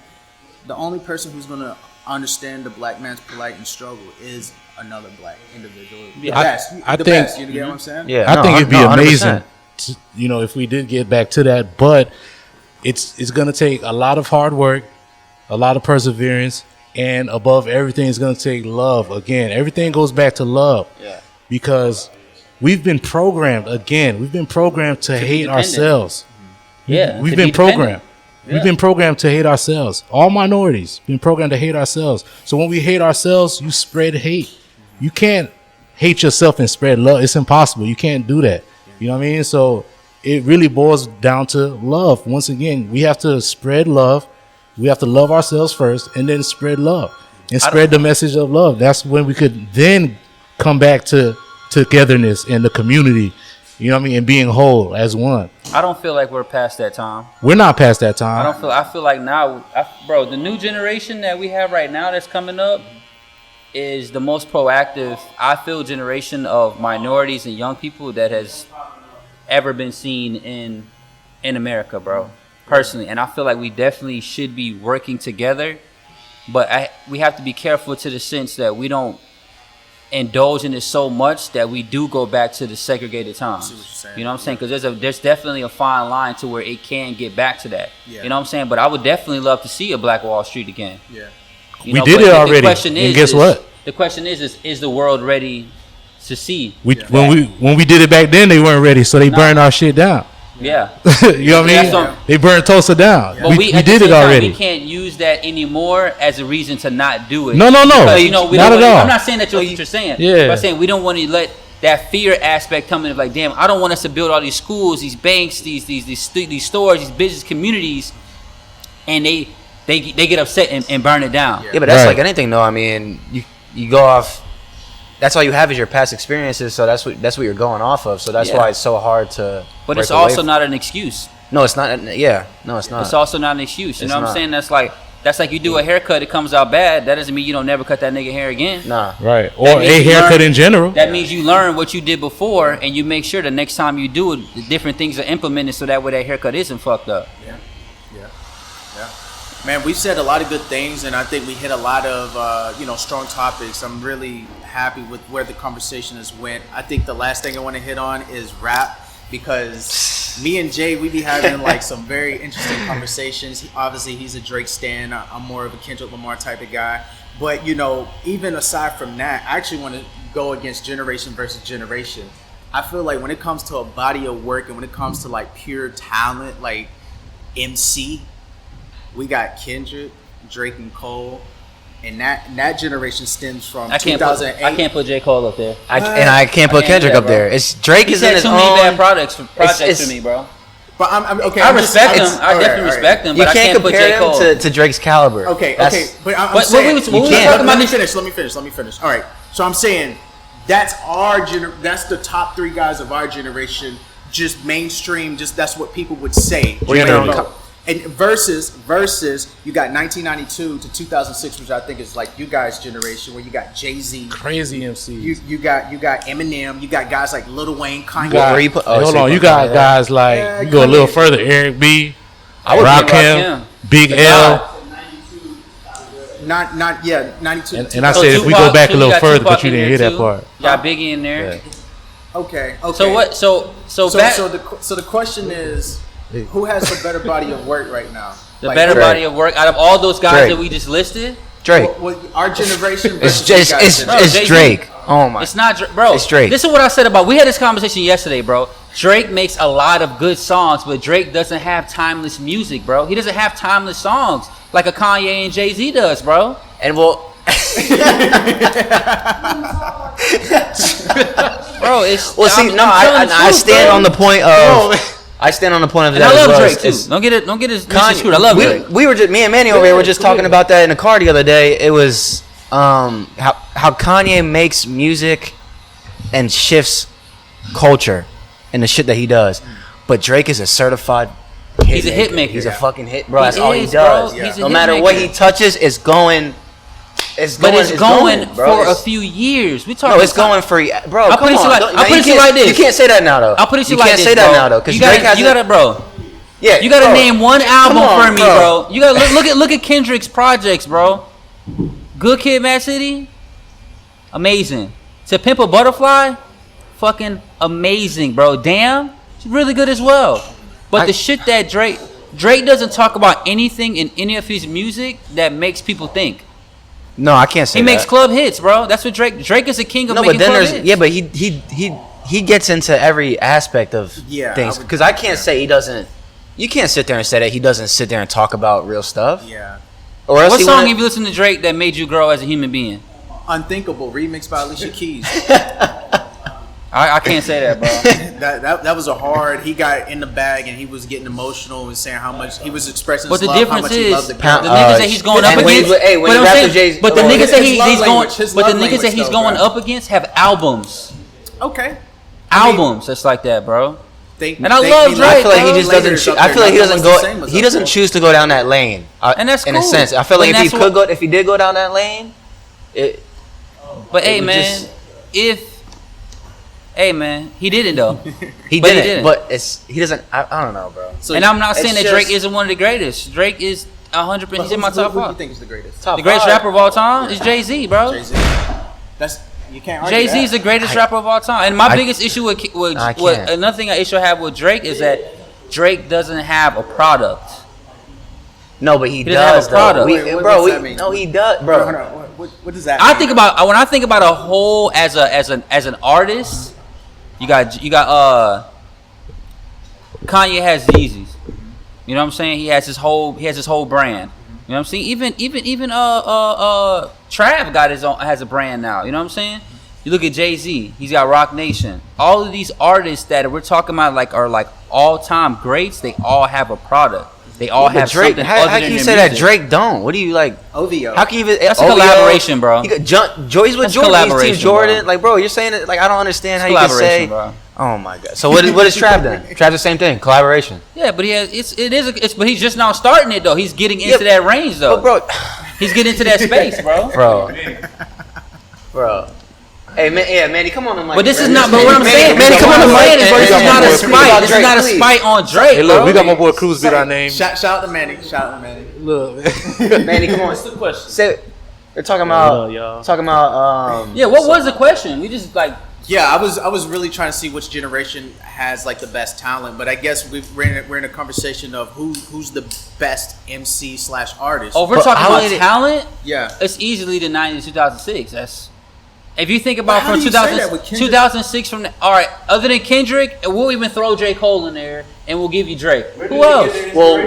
The only person who's going to understand the black man's plight and struggle is another black individual. I think, best, you get what I'm saying? Yeah, I think it'd be 100%. amazing, if we did get back to that, but it's going to take a lot of hard work, a lot of perseverance, and above everything, it's going to take love. Again, everything goes back to love. Yeah. Because we've been programmed to hate ourselves. Yeah. We've been programmed. Yeah. We've been programmed to hate ourselves. All minorities been programmed to hate ourselves. So when we hate ourselves, you spread hate. You can't hate yourself and spread love. It's impossible. You can't do that. You know what I mean? So it really boils down to love. Once again, we have to spread love. We have to love ourselves first and then spread love and spread the message of love. That's when we could then come back to togetherness and the community, you know what I mean, and being whole as one. I don't feel like we're past that time. We're not past that time. I feel like now, bro, the new generation that we have right now that's coming up is the most proactive, I feel, generation of minorities and young people that has ever been seen in America, bro. Personally, and I feel like we definitely should be working together, but we have to be careful to the sense that we don't indulge in it so much that we do go back to the segregated times. You know what I'm saying? Because there's definitely a fine line to where it can get back to that. Yeah. You know what I'm saying? But I would definitely love to see a Black Wall Street again. Yeah, we did it already. And guess what? The question is the world ready to see? When we did it back then, they weren't ready, so they burned our shit down. Yeah. You know what I mean? They burned Tulsa down. But we did it already. We can't use that anymore as a reason to not do it. No. Because, not at all. I'm not saying that's what you're saying. Yeah. But I'm saying we don't want to let that fear aspect come in. Like, damn, I don't want us to build all these schools, these banks, these stores, these business communities, and they get upset and burn it down. Yeah, but that's like anything, though. I mean, you go off. That's all you have is your past experiences, so that's what you're going off of. So that's why it's so hard to. But it's also not an excuse. No, it's not. Yeah, no, it's not. It's also not an excuse. You know what I'm saying? That's like you do a haircut, it comes out bad. That doesn't mean you don't never cut that nigga hair again. Nah, right. Or a haircut in general. That means you learn what you did before, and you make sure the next time you do it, the different things are implemented so that way that haircut isn't fucked up. Yeah. Man, we've said a lot of good things, and I think we hit a lot of strong topics. I'm really happy with where the conversation has went. I think the last thing I want to hit on is rap, because me and Jay, we be having like some very interesting conversations. Obviously, he's a Drake stan. I'm more of a Kendrick Lamar type of guy. But even aside from that, I actually want to go against generation versus generation. I feel like when it comes to a body of work and when it comes to like pure talent, like MC, we got Kendrick, Drake, and Cole, and that generation stems from 2008. I can't put J. Cole up there. I can't put Kendrick up there. It's Drake is in his own. Too many bad projects to me, bro. But I'm okay. I respect him. I definitely respect him. But I can't put J. Cole to Drake's caliber. Okay. But I'm saying you can't. Let me finish. All right. So I'm saying that's that's the top three guys of our generation. Just mainstream. Just that's what people would say. And versus you got 1992 to 2006, which I think is like you guys' generation, where you got Jay-Z, crazy MCs. You got Eminem, you got guys like Lil Wayne, Kanye. You got guys like you go a little further, Eric B, Rakim, Big L. Not 92. And I said if we go back a little further, but you didn't hear that part. Got Biggie in there. Yeah. Okay. So what? So the question is, who has the better body of work right now? The better body of work out of all those guys that we just listed? Drake. Well, our generation. It's Drake. Oh my. It's not bro. It's Drake. This is what I said about. We had this conversation yesterday, bro. Drake makes a lot of good songs, but Drake doesn't have timeless music, bro. He doesn't have timeless songs like a Kanye and Jay-Z does, bro. And well. Bro, it's. Well, see, I stand on the point of. I stand on the point of that. And I love well. Drake too. Don't get his screwed. I love Drake. We were just me and Manny over here were just talking about that in the car the other day. It was how Kanye makes music and shifts culture and the shit that he does. But Drake is a certified hit He's a hit maker. He's a fucking hit, bro. That's all he does. Yeah. No matter what he touches, it's going. It's going for a few years. We talking. No, it's going for bro. I'll put it like this. You can't say that now, though. I'll put it like this. You can't say that now, though, because Drake has. You gotta, bro. Yeah, you gotta name one album for me, bro. You gotta look at Kendrick's projects, bro. Good Kid, Mad City, amazing. To Pimp a Butterfly, fucking amazing, bro. Damn, it's really good as well. But the shit that Drake doesn't talk about anything in any of his music that makes people think. No, I can't say that. He makes club hits, bro. That's what Drake is a king of making club hits. Yeah, but he gets into every aspect of things. Because I can't say he doesn't. You can't sit there and say that he doesn't sit there and talk about real stuff. Yeah. Or else what song have you listened to Drake that made you grow as a human being? Unthinkable, remixed by Alicia Keys. I can't say that, bro. that was a hard. He got in the bag and he was getting emotional and saying how much he was expressing. But his the love, difference how much he is loved the the girl. niggas that he's going up and when- against. hey, when But he I'm rapped saying, with Jay-Z- but the oh, niggas that his love he's going, language, his but the love niggas that language he's though, going bro. up against have albums, Okay. albums that's like that, bro. And I love Drake, I feel like he bro. just doesn't. I feel like he doesn't go. He doesn't choose to go down that lane. And that's in a cool. sense. I feel like And if he that's could go, if he did go down that lane, it. But hey, would man, he didn't though. He But he didn't. didn't. But he doesn't. I don't know, bro. So And I'm not saying it's that Drake just- isn't one of the greatest. Drake is 100%. He's in my top Who do you five. think is the greatest? Top The greatest five. rapper of all time is Jay-Z, bro. Jay-Z. That's you can't argue Jay-Z is that. the greatest rapper of all time. And my biggest issue with I can't. another thing I issue I have with Drake is that Drake doesn't have a product. No, but he doesn't have does a though. product. Wait, Bro, what's that mean? no, he does, Hold bro. on, what does that I mean? think about when I think about a whole as an artist, you got Kanye has Yeezys. You know what I'm saying? He has his whole brand. You know what I'm saying? Even Trav got his own, has a brand now. You know what I'm saying? You look at Jay-Z, he's got Rock Nation. All of these artists that we're talking about are like all-time greats, they all have a product. They all have Drake. something How other can than you their say that music. Drake don't? What do you like? OVO. How can you even? That's a collaboration, bro. Joy's with That's Jordan. He's Team collaboration, Jordan. bro. Like, bro, you're saying it. Like, I don't understand It's how you can say. collaboration, bro. Oh my god. So what is Trav then? Trav's the same thing. Collaboration. Yeah, but but he's just now starting it though. He's getting into that range though. But bro, He's getting into that space, bro. bro. Hey man, yeah, Manny, come on the mic. But this is man. not. But what I'm saying, Manny, come on the mic. saying is, bro, this is Hey, not a hey, spite. This is Drake, not a please. spite on Drake, Hey, look, bro. we got my boy Cruz beat our name. Shout out to Manny. Shout out to Manny. Look, Manny, come on. What's the question? Say, they're talking about y'all. Yeah, what was the question? We just like. Yeah, I was really trying to see which generation has like the best talent, but I guess we're in a conversation of who's the best MC / artist. Oh, if we're But talking how about did it- talent. Yeah. It's easily the 90s, 2006. That's. If you think about how from do you say that with Kendrick? 2006 from all right, other than Kendrick, we'll even throw J. Cole in there and we'll give you Drake. Who else? Well,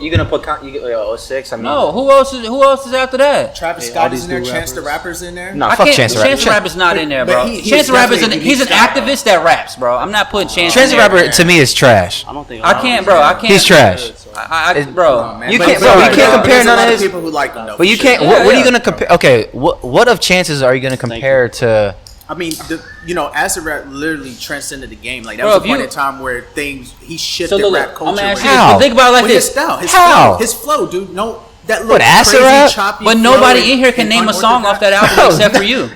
you're gonna put 06. I mean, No, who else is after that? Travis Hey, Scott all is in there. these new Chance the Rapper's in there. no, I fuck can't. Chance the Rapper. Chance the Rapper's not in there, but bro. he's Chance the Rapper's definitely he's an unique style. activist that raps, bro. I'm not putting Chance. Chance in the there. Rapper to me is trash. I don't think I can't, bro. I can't. He's trash. Bro. Man, You but- can't- but bro, you there's can't a compare lot none of of his- people who like him though. But you for can't. sure. What are yeah. you gonna compare? Okay, what of Chances are you gonna compare to? I mean, acid rap literally transcended the game. Like that Bro, was if a point you- in time where he shifted So look, rap I'm culture. gonna ask with you his- this. How? But think about it like with his this. style, How? his flow, dude. No, that little What, acid crazy, rap? choppy But flow nobody and- in here can and name a song off that unorthodox. album except for you.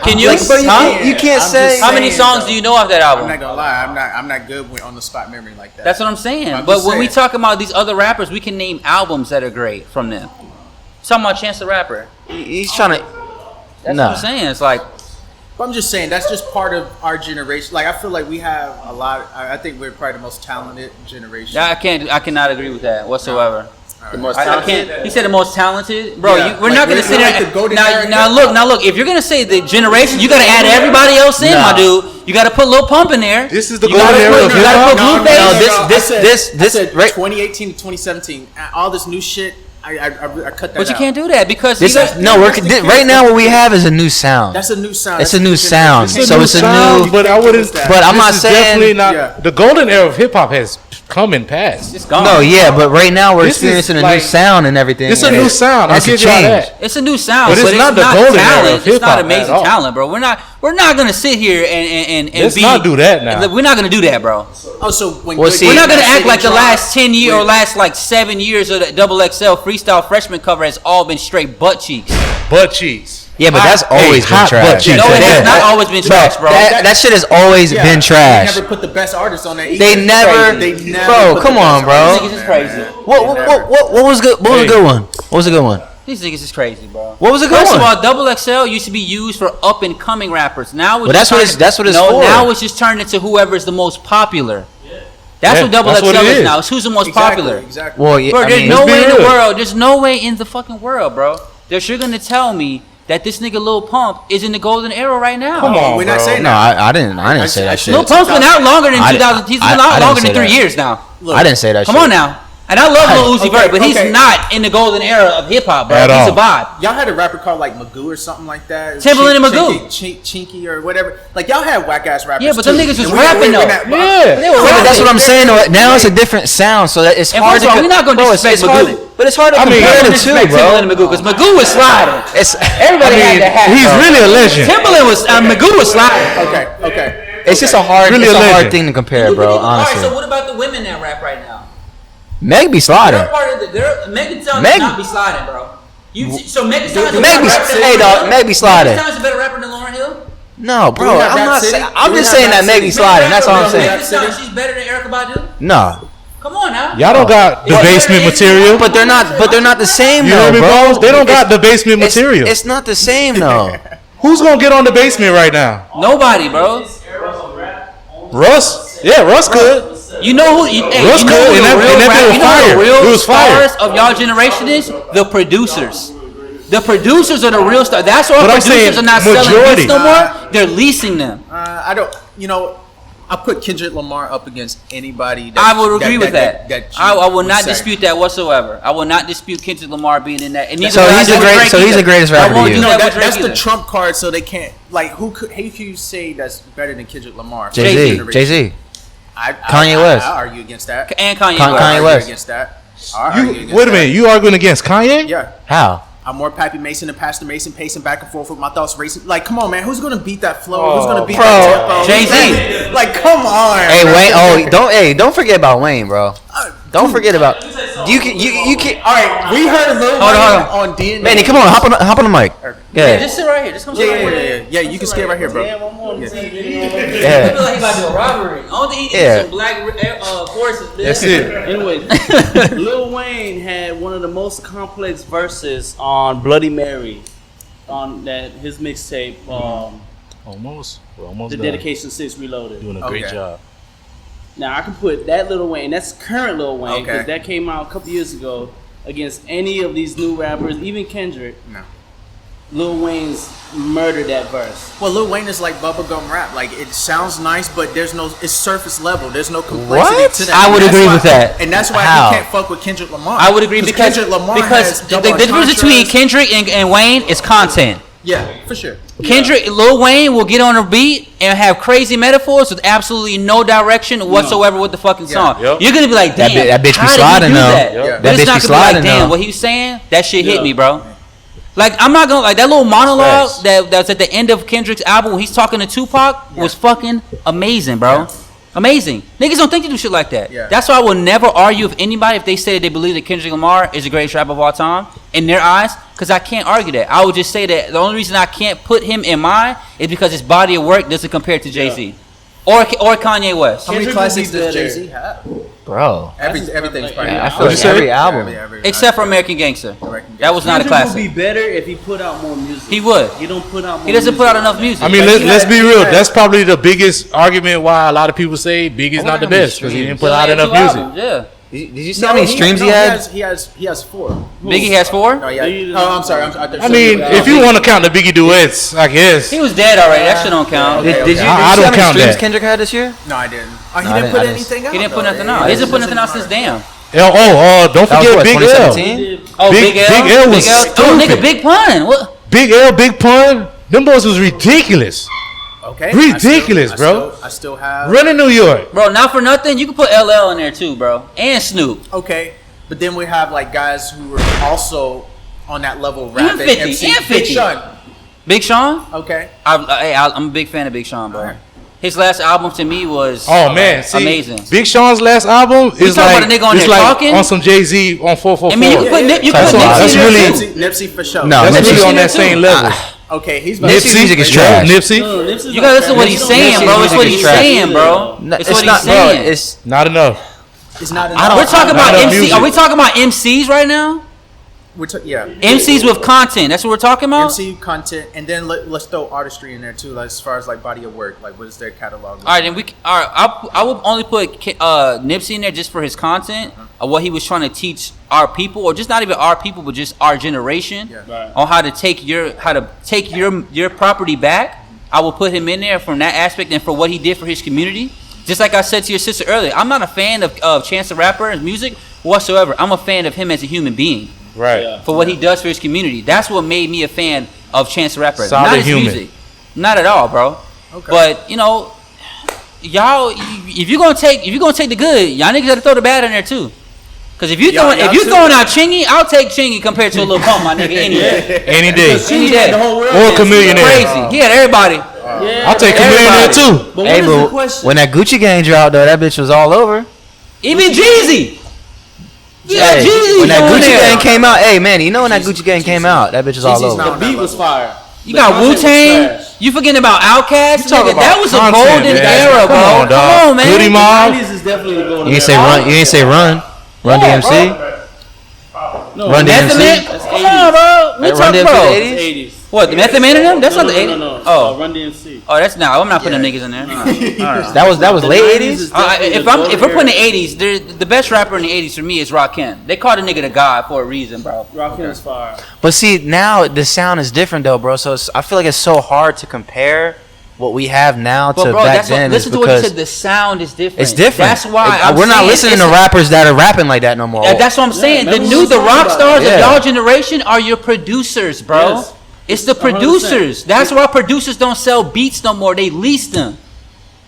Can you? Like, bro, you Huh? can't, you can't I'm say. just How many saying, songs though. do you know off that I'm album? not gonna lie, I'm not good with on the spot memory like that. That's what I'm saying. I'm But just when we saying. talk about these other rappers, we can name albums that are great from them. Talking about Chance the Rapper. He's trying to. That's Nah. what I'm saying. It's like, But I'm just saying that's just part of our generation. Like I feel like we have a lot. I think we're probably the most talented generation. I cannot agree with that whatsoever. The most I talented. can't. He said the most talented, bro. Yeah, We're like, not gonna we're sit like there. the golden Now, era now hip-hop. look. If you're gonna say the generation, you gotta add everybody else in, Nah. my dude. You gotta put Lil Pump in there. This is the You gotta golden era put- of You gotta put hip-hop? Blueface. No, this- I said right- 2018 to 2017. All this new shit. I cut that. But you out. can't do that because This you is, got, no, right now what we have is a new sound. That's a new sound. It's That's a new sound. generation. So it's a sound, new. but I wouldn't. But I'm this not is saying- definitely not. Yeah. The golden era of hip hop has come and passed. it's gone. No, yeah, but right now we're This is experiencing a new like- sound and everything. It's a and new it sound. I'll has to give y'all change. that. It's a new sound, But it's not the golden era talent. of It's not hip-hop at amazing all. talent, bro. We're not gonna sit here and Let's be. not do that now. We're not gonna do that, bro. Oh, so when Well, Good see- We're Kid, not gonna Mad act City like the dropped last 10 years or with- last like 7 years of the XXL freestyle freshman cover has all been straight butt cheeks. Butt cheeks. Yeah, but that's Hey, always been hot butt trash. cheeks. No, it has Yeah. not always been trash, bro. That shit has always Yeah, been trash. They never put the best artists on that. They either. never- They never Bro, put come the best on, bro. artists These on niggas is there, crazy. man. What was good? What was a good one? What was a good one? These niggas is crazy, bro. What was a good First one? of all, Double XL used to be used for up and coming rappers. Now it's But that's just what turned- it's- that's what it's no, for. now it's just turned into whoever's the most popular. That's Yeah, what Double that's what XL it is is. now. It's who's the most Exactly, popular. Exactly. Well, yeah, Bro, I there's mean, no let's be way in the real. world. There's no way in the fucking world, bro, that you're gonna tell me that this nigga Lil Pump is in the golden era right now. Come on, We're not bro. saying no, that. I didn't say that shit. Lil Pump's been out longer than I- 2000. He's been I out didn't longer say than 3 that. years now. Look, I didn't say that Come shit. on now. And I love Lil Uzi Okay, Vert, but he's okay. not in the golden era of hip hop, bro. At He's all. a vibe. Y'all had a rapper called like Magoo or something like that. Timbaland and Magoo. Chinky or whatever. Like y'all had whack ass rappers. Yeah, but them too. niggas was And we- rapping, we- though. that- Yeah. They were But that's rapping. what I'm saying. Though. Now it's a different sound, so that it's And hard first of all, to. we're not gonna bro, it's disrespect hard Magoo. to- But it's hard to I mean, compare the two, Respect bro. Timbaland and Magoo, because Magoo was sliding. It's Everybody had that hat. he's bro. really a legend. Timbaland was Magoo was sliding. Okay. it's just a hard, Really it's a a hard legend. thing to compare, bro. All right, so Honestly, what about the women that rap right now? Meg be sliding. They're part of the. Megan Thee Stallion Meg- does not be sliding, bro. So Megan Thee Stallion. Meg be, hey dog, Meg be sliding. Megan Thee Stallion's a better rapper than Lauryn Hill. No, Do bro, we have I'm Rap not City? saying. Do I'm we just have saying Rap that Meg be City? sliding. That's all I'm Megan saying. Thee Stallion, she's better than Erykah Badu. No, Come on now. Y'all don't got the basement material. but they're not. But they're not the same, You though, hear me, bro. bros? They don't got the basement It's- material. It's not the same, though. Who's gonna get on the basement right now? Nobody, bro. Russ? Yeah, Russ could. You know who? Hey, Russ you know could, who and the that- real and that rap- bit was you know who fire. the real It was fire. stars of y'all generation is? The producers. The producers are the real stars. That's why But I'm producers saying are not selling majority. beats no more. They're leasing them. I don't. You know, I put Kendrick Lamar up against anybody. That, I would agree with that. you I will would not say. dispute that whatsoever. I will not dispute Kendrick Lamar being in that. And neither So will I he's do the with great- Drake so he's either. the greatest I rapper won't to do you. No, that with that's Drake the either. trump card, so they can't. Like, who could? Who can you say that's better than Kendrick Lamar? Jay-Z. Generation. Kanye West. I argue against that. And Kanye Kanye West. I argue West. against that. I argue against Wait a that. minute, you arguing against Kanye? Yeah. How? I'm more Pappy Mason than Pastor Mason, pacing back and forth with my thoughts racing. Like, come on, man, who's gonna beat that flow? Who's gonna beat bro. that tempo? Jay-Z. Like, come on. Hey bro. Wayne. Oh, don't forget about Wayne, bro. Don't forget about you. Can. All right, we heard Lil Hold Wayne on. on DNA. Manny, come on, hop on the mic. Yeah, Yeah, just sit right here. Just come sit right here. Yeah, you can skate right here, bro. I feel yeah. like he about to do a robbery. I don't think he Yeah. needs some black forces. That's it. Anyway, Lil Wayne had one of the most complex verses on Bloody Mary, on that his mixtape, Almost. We're almost the done. Dedication 6 Reloaded. Doing a great Okay. job. Now I can put that Lil Wayne, that's current Lil Wayne, because Okay. that came out a couple years ago, against any of these new rappers, even Kendrick. No. Lil Wayne's murdered that verse. Well, Lil Wayne is like bubblegum rap. Like, it sounds nice, but it's surface level. There's no complexity What? to that. I would And that's agree why- with that. And that's why How? he can't fuck with Kendrick Lamar. I would agree because Kendrick Lamar has the double difference between entendres. Kendrick and Wayne is content. Yeah, for sure. Kendrick, Lil Wayne will get on a beat and have crazy metaphors with absolutely no direction whatsoever with the fucking song. Yep. You're gonna be like, damn, That bitch be how did he sliding do though. that? Yep. But That it's bitch not be gonna be like, sliding damn, though. what he was saying, that shit hit Yeah. me, bro. Like, I'm not gonna like that little monologue Facts. that's at the end of Kendrick's album when he's talking to Tupac was fucking amazing, bro. Yeah. Amazing. Niggas don't think to do shit like that. Yeah. That's why I will never argue with anybody if they say that they believe that Kendrick Lamar is the greatest rapper of all time in their eyes, because I can't argue that. I would just say that the only reason I can't put him in mine is because his body of work doesn't compare to Jay-Z or Kanye West. How many Kendrick classics would be does better. Jay-Z have? Bro. Everything's probably. I feel What'd like you say? every album. Except for American Gangster. American That was not a Kendrick would be classic. better if he put out more music. He would. He don't put out more He doesn't put out music. enough music. I mean, Like, let's be real. had- That's probably the biggest argument why a lot of people say Biggie's not the best because he didn't put out enough music. Yeah. Did you see how many streams he had? He has 4. Biggie has 4? Oh, yeah. Oh, I'm sorry. I mean, if you want to count the Biggie duets, I guess. He was dead already. That shit don't count. Did you see I how don't many count streams that. Kendrick had this year? No, I didn't. Oh, he No, I didn't put didn't- anything out. He didn't put though. nothing out. He doesn't put nothing out since Damn. Don't That was forget what, Big L. 2017? Oh, Big- Big L. Big L was Oh, nigga, stupid. Big Pun. What? Big L, Big Pun. Them boys was ridiculous. Okay. Ridiculous, I bro. still have. Running New York. Bro, not for nothing. You can put LL in there too, bro. And Snoop. Okay, but then we have like guys who were also on that level rapping. 50, MC. and 50. Big Sean. Big Sean? Okay. I'm a big fan of Big Sean, bro. Alright. His last album to me was Oh man, see, amazing. Big Sean's last album is talking like about a nigga on it's there like talking? on some Jay-Z on 444. I mean, you can put Nip, you That's put why- Nipsey that's in there really- too. Nipsey for sure. No, That's Nipsey's really on in there that too. same level. Okay, he's Nipsey's music is trash. Nipsey, No, Nipsey's You not gotta listen to what trash. he's Nipsey's saying, bro. It's music what is he's trash. saying, bro. No, It's what not, he's saying. bro. It's not enough. It's not. I don't- We're talking Not about enough MC. music. Are we talking about MCs right now? Yeah. MCs with content. That's what we're talking about. MC content, and then let's throw artistry in there too, like as far as like body of work, like what is their catalog? All right, then all right. I will only put Nipsey in there just for his content of what he was trying to teach our people, or just not even our people, but just our generation, Yeah. on how to take your property back. I will put him in there from that aspect and for what he did for his community. Just like I said to your sister earlier, I'm not a fan of Chance the Rapper's music whatsoever. I'm a fan of him as a human being Right. Yeah. for what he does for his community. That's what made me a fan of Chance the Rapper. Solid Not his human. music. Not at all, bro. Okay. But, you know, y'all, if you're gonna take the good, y'all niggas gotta throw the bad in there too. Cause if you Y'all throwing out Chingy, I'll take Chingy compared to a little pump, my nigga, any day. Any day. Any day. The whole world Or a dancing. chameleon. Crazy. He had everybody. Yeah. I'll take Chameleon there too. But Hey, what is the but question? when that Gucci gang dropped, though, that bitch was all over. Even Jeezy. Yeah, Hey, Jeezy. when that on Gucci there. gang came out, hey man, you know when that Gucci gang came out, that bitch was all Jeezy's over. not- the beat was fire. You The got content was Wu-Tang. trash. You forgetting about Outkast? You talking Nigga, that about was a content, golden man. era, Come bro. on, dog. Come on, man. Goody Mob. 90s is definitely the golden You ain't say era. run. You ain't say run. Run Yeah, DMC. No, Run Method Man? DMC. That's Come on, bro. We Run talking DMC about the It's 80s? 80s. what? The Method Man in them? That's not the 80s. No. Oh, Run DMC. oh, that's not. I'm not putting them niggas in there. That was The late 90s 80s. is definitely If the I'm golden if we're putting the era. 80s, the best rapper in the 80s for me is Rakim. They call the nigga the god for a reason, bro. Rakim is fire. But see, now the sound is different though, bro. So I feel like it's so hard to compare what we have now But to bro, back that's what, then. listen is to what you because said. The sound is different. it's different. That's why we're not listening to rappers that are rapping like that no more. That's what I'm saying. remember The we the was rock talking stars about it. of Yeah. y'all generation are your producers, bro. Yes. It's the 100%. producers. That's why producers don't sell beats no more. They lease them.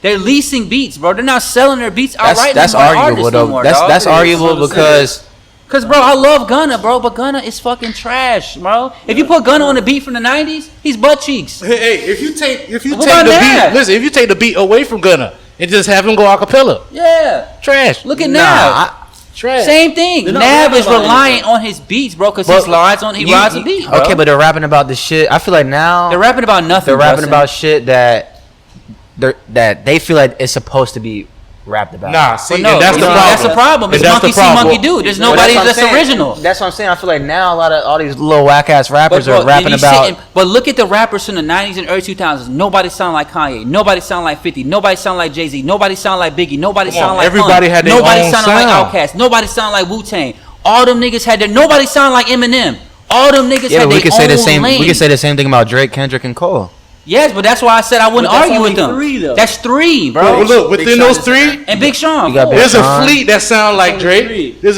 They're leasing beats, bro. They're not selling their beats outright. that's no more arguable artists though. No more, that's dog. that's arguable 100%. because Cause bro, I love Gunna, bro, but Gunna is fucking trash, bro. If you put Gunna on a beat from the '90s, he's butt cheeks. Hey, if you take What the about that? beat, listen, if you take the beat away from Gunna and just have him go a cappella, Yeah, trash. look at nah, Nav. Trash. Same thing. They're not Nav rapping is about reliant on his beats, bro, because he But rides on a beat. Bro. Okay, but they're rapping about the shit. I feel like now they're rapping about nothing. they're rapping Justin. about shit that they feel like it's supposed to be rapped about. Nah, see, But no, and that's you the see, problem. that's the problem. It's And that's monkey the see, problem. monkey do. There's But nobody what I'm that's saying. original. That's what I'm saying. I feel like now a lot of these little whack ass rappers bro, are rapping you about. but look at the rappers from the 90s and early 2000s. Nobody sound like Kanye. Nobody sound like 50. Nobody sound like Jay-Z. Nobody sound like Biggie. Nobody Come sound on, like everybody Pun. had their Nobody own sounded like sound. Outkast. Nobody sound like Wu-Tang. All them niggas had their. Nobody sound like Eminem. All them niggas Yeah, had but we their could say the own same. lane. We could say the same thing about Drake, Kendrick, and Cole. Yes, but that's why I said I wouldn't But that's argue with only them. three, though. That's three, bro. Well, look, Big within Sean those is in three, And Big Sean. You got four. Big there's a Sean. fleet that sound like only Drake. three. There's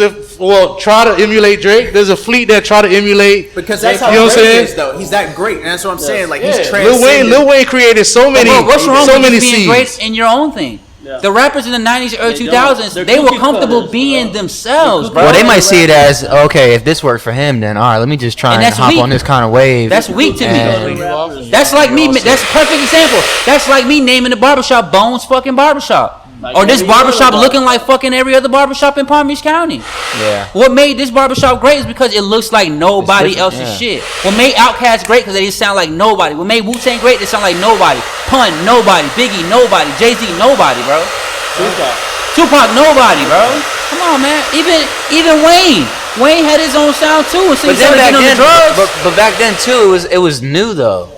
try to emulate Drake. There's a fleet that try to emulate. Because that's how You know what I'm Drake saying? is, though. He's that great, and that's what I'm saying. Like Yeah. he's Lil Wayne created so many, Bro, what's wrong so with many you being seeds. great in your own thing? Yeah. The rappers in the 90s and early They don't. 2000s, They're they were cookie comfortable cutters, being bro. themselves, bro. Well, they might see it as okay. If this worked for him, then all right. Let me just try And and that's hop weak. on this kind of wave. That's weak to And- me. That's like me. That's a perfect example. That's like me naming the barbershop Bonez fucking barbershop. Like Or this every other barbershop barber. looking like fucking every other barbershop in Palm Beach County. Yeah. What made this barbershop great is because it looks like nobody different, else's yeah. shit. What made Outkast great because they just sound like nobody. What made Wu-Tang great, they sound like nobody. Pun, nobody. Biggie, nobody. Jay-Z, nobody, bro. Tupac, nobody, bro. Come on, man. Even Wayne. Wayne had his own sound too. And so But he then started back getting on the then, drugs. but back then too, it was new though.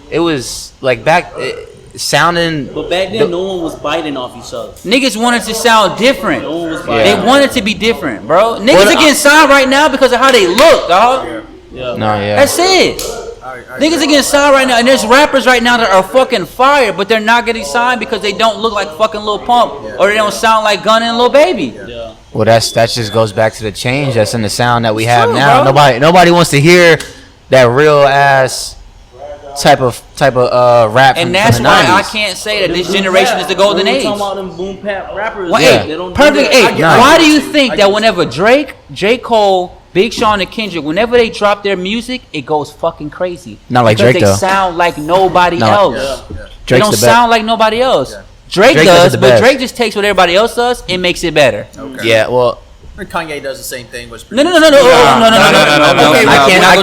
It was like sounding. But back then, no one was biting off each other. Niggas wanted to sound different. No one was Yeah. biting. They wanted to be different, bro. Niggas Well, are getting signed right now because of how they look, dog. Yeah. No, yeah. That's it. Niggas are getting signed right now, and there's rappers right now that are fucking fire, but they're not getting signed because they don't look like fucking Lil Pump or they don't sound like Gunna and Lil Baby. Yeah. Well, that just goes back to the change that's in the sound that we have true, now. bro. Nobody wants to hear that real ass type of rap. And from that's the why 90s. I can't say that this generation is the golden When we age. talking about them boom bap rappers. Well, Yeah. hey, They don't do perfect. that. Hey, I get- Nah. why do you think that whenever Drake, J. Cole, Big Sean, and Kendrick, whenever they drop their music, it goes fucking crazy? Not like because Drake, they though. sound like nobody No. else. Yeah. They Drake's don't the best. sound like nobody else. Drake Drake does does, it the but best. Drake just takes what everybody else does and makes it better. Okay. Yeah, well, And Kanye does the same thing. Was No. Okay, I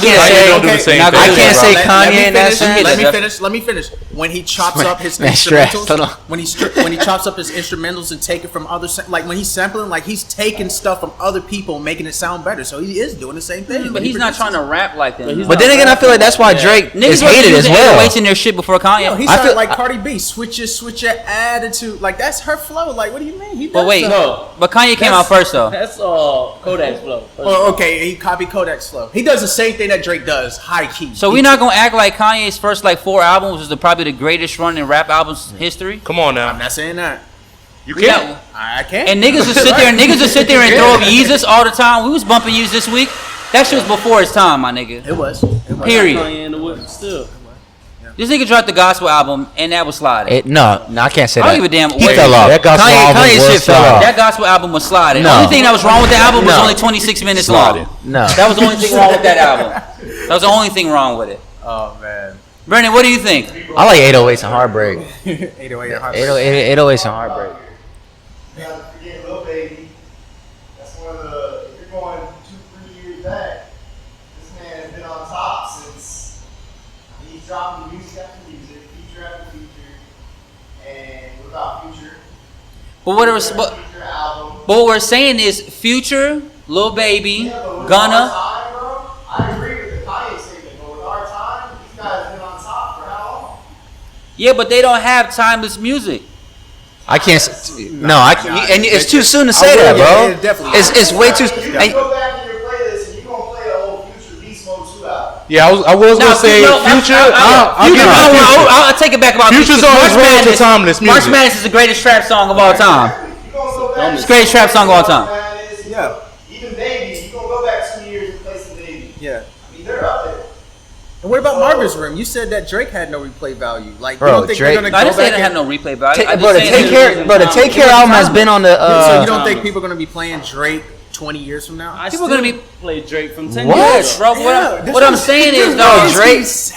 can't say don't do the same not thing. gonna I do can't that, say bro. Kanye in that sense. Let me finish. When he chops up his Man, stress. Hold on. instrumentals, when he chops up his instrumentals and take it from other, like when he's sampling, like he's taking stuff from other people, making it sound better. So he is doing the same thing. But he's not trying to rap like them. he's but then again, I feel like that's why Drake Niggas is was hated as using well. 808s in their shit before Kanye. No, he I sounded feel- like Cardi B. Switch your attitude. Like that's her flow. Like what do you mean? He But does wait, that. No. but Kanye came out first though. That's Kodak's flow. Oh, okay, he copied Kodak's flow. He does the same thing that Drake does, high key. So we're not gonna act like Kanye's first like 4 albums was probably the greatest run in rap albums history. Come on I'm now. not saying that. You can't. I can't. And niggas would sit there and throw up Yeezus all the time. We was bumping Yeezus this week. That shit was before its time, my nigga. It was. Period. Kanye in the whip still. This nigga dropped the gospel album and that was sliding. No, I can't say I that. don't give a damn. He what- fell off. That gospel album Kanye was shit fell sliding. off. That gospel album was sliding. No. The only thing that was wrong with the album was No. only 26 minutes Sliding. long. No. That was the only thing wrong with that album. That was the only thing wrong with it. Oh man. Brandon, what do you think? I like 808s and Heartbreak. 808 and Heartbreak. 808s and Heartbreak. You gotta forget Lil Baby. That's one of the. If you're going 2-3 years back, this man has been on top since he's dropping music after music, feature after feature, and what about Future? But what, Future album. but what we're saying is Future, Lil Baby, Yeah, but with Gunna. our time, bro, I agree with the Kanye statement, but with our time, these guys have been on top for how long? Yeah, but they don't have timeless music. I can't. No, I can't. And it's too soon to say that, Yeah, bro. it definitely It's way too. You can go back in your playlist and you're gonna play the old Future Beast Mode 2 album. Yeah, I was gonna say Future. I'll give it to Future. I'll take it back about Future's Future. always March rolled to Madness- timeless music. March Madness is the greatest trap song of all time. You gonna go back. It's the greatest trap song of all time. Yeah. Even Baby, you gonna go back 2 years and play some Baby. Yeah. I mean, they're up there. And what about Marvin's Room? You said that Drake had no replay value. Like, Bro, you don't think Drake- they're gonna I go didn't say back it didn't have and, no replay value. I just Bro, the saying Take that- Care. Bro, the Take Care album has been on the. so you don't think people are gonna be playing Drake 20 years from now? I People still gonna be- play Drake from 10 What? years Yes, bro. Yeah, What I'm saying is, though, Drake is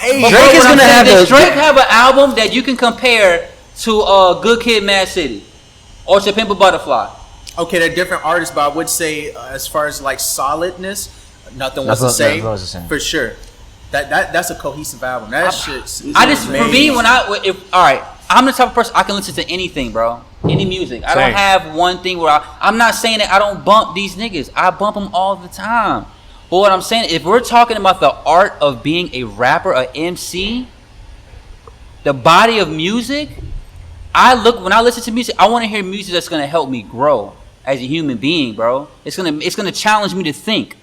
gonna have Does the. Drake have an album that you can compare to Good Kid, Mad City, or to Pimp a Butterfly? Okay, they're different artists, but I would say as far as like solidness, nothing was the same. Nothing was the same. For sure. That's a cohesive album. That shit's. I just, for me, all right, I'm the type of person I can listen to anything, bro. Any music. I don't Same. have one thing where I'm not saying that I don't bump these niggas. I bump them all the time. But what I'm saying, if we're talking about the art of being a rapper, a MC, the body of music, when I listen to music, I want to hear music that's gonna help me grow as a human being, bro. It's gonna challenge me to think.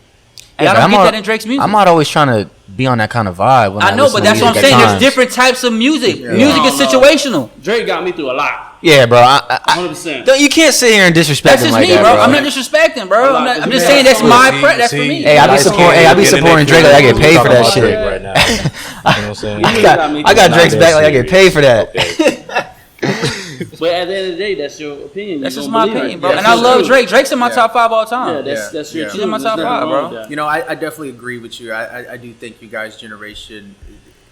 And Yeah, I but don't get that in Drake's music. I'm not always trying to be on that kind of vibe. When I know, listen but to that's what I'm music at saying. There's times. different types of music. Yeah. Music is No. situational. Drake got me through a lot. Yeah, bro. 100%. You can't sit here and disrespect That's him just like me, that, bro. bro. I'm not disrespecting, bro. I'm just Yeah. saying that's that's for See, me. Hey, I be supporting Drake like I get paid for that Talking shit. about Drake right now. You know what I'm saying? I got Drake's back like I get paid for that. But at the end of the day, that's your opinion. That's You just don't my believe opinion, it. bro. That's And I your love truth. Drake. Drake's in my Yeah. top 5 all time. Yeah, that's your Yeah. truth. He's in my There's top nothing 5, wrong bro. with that. You know, I definitely agree with you. I do think you guys' generation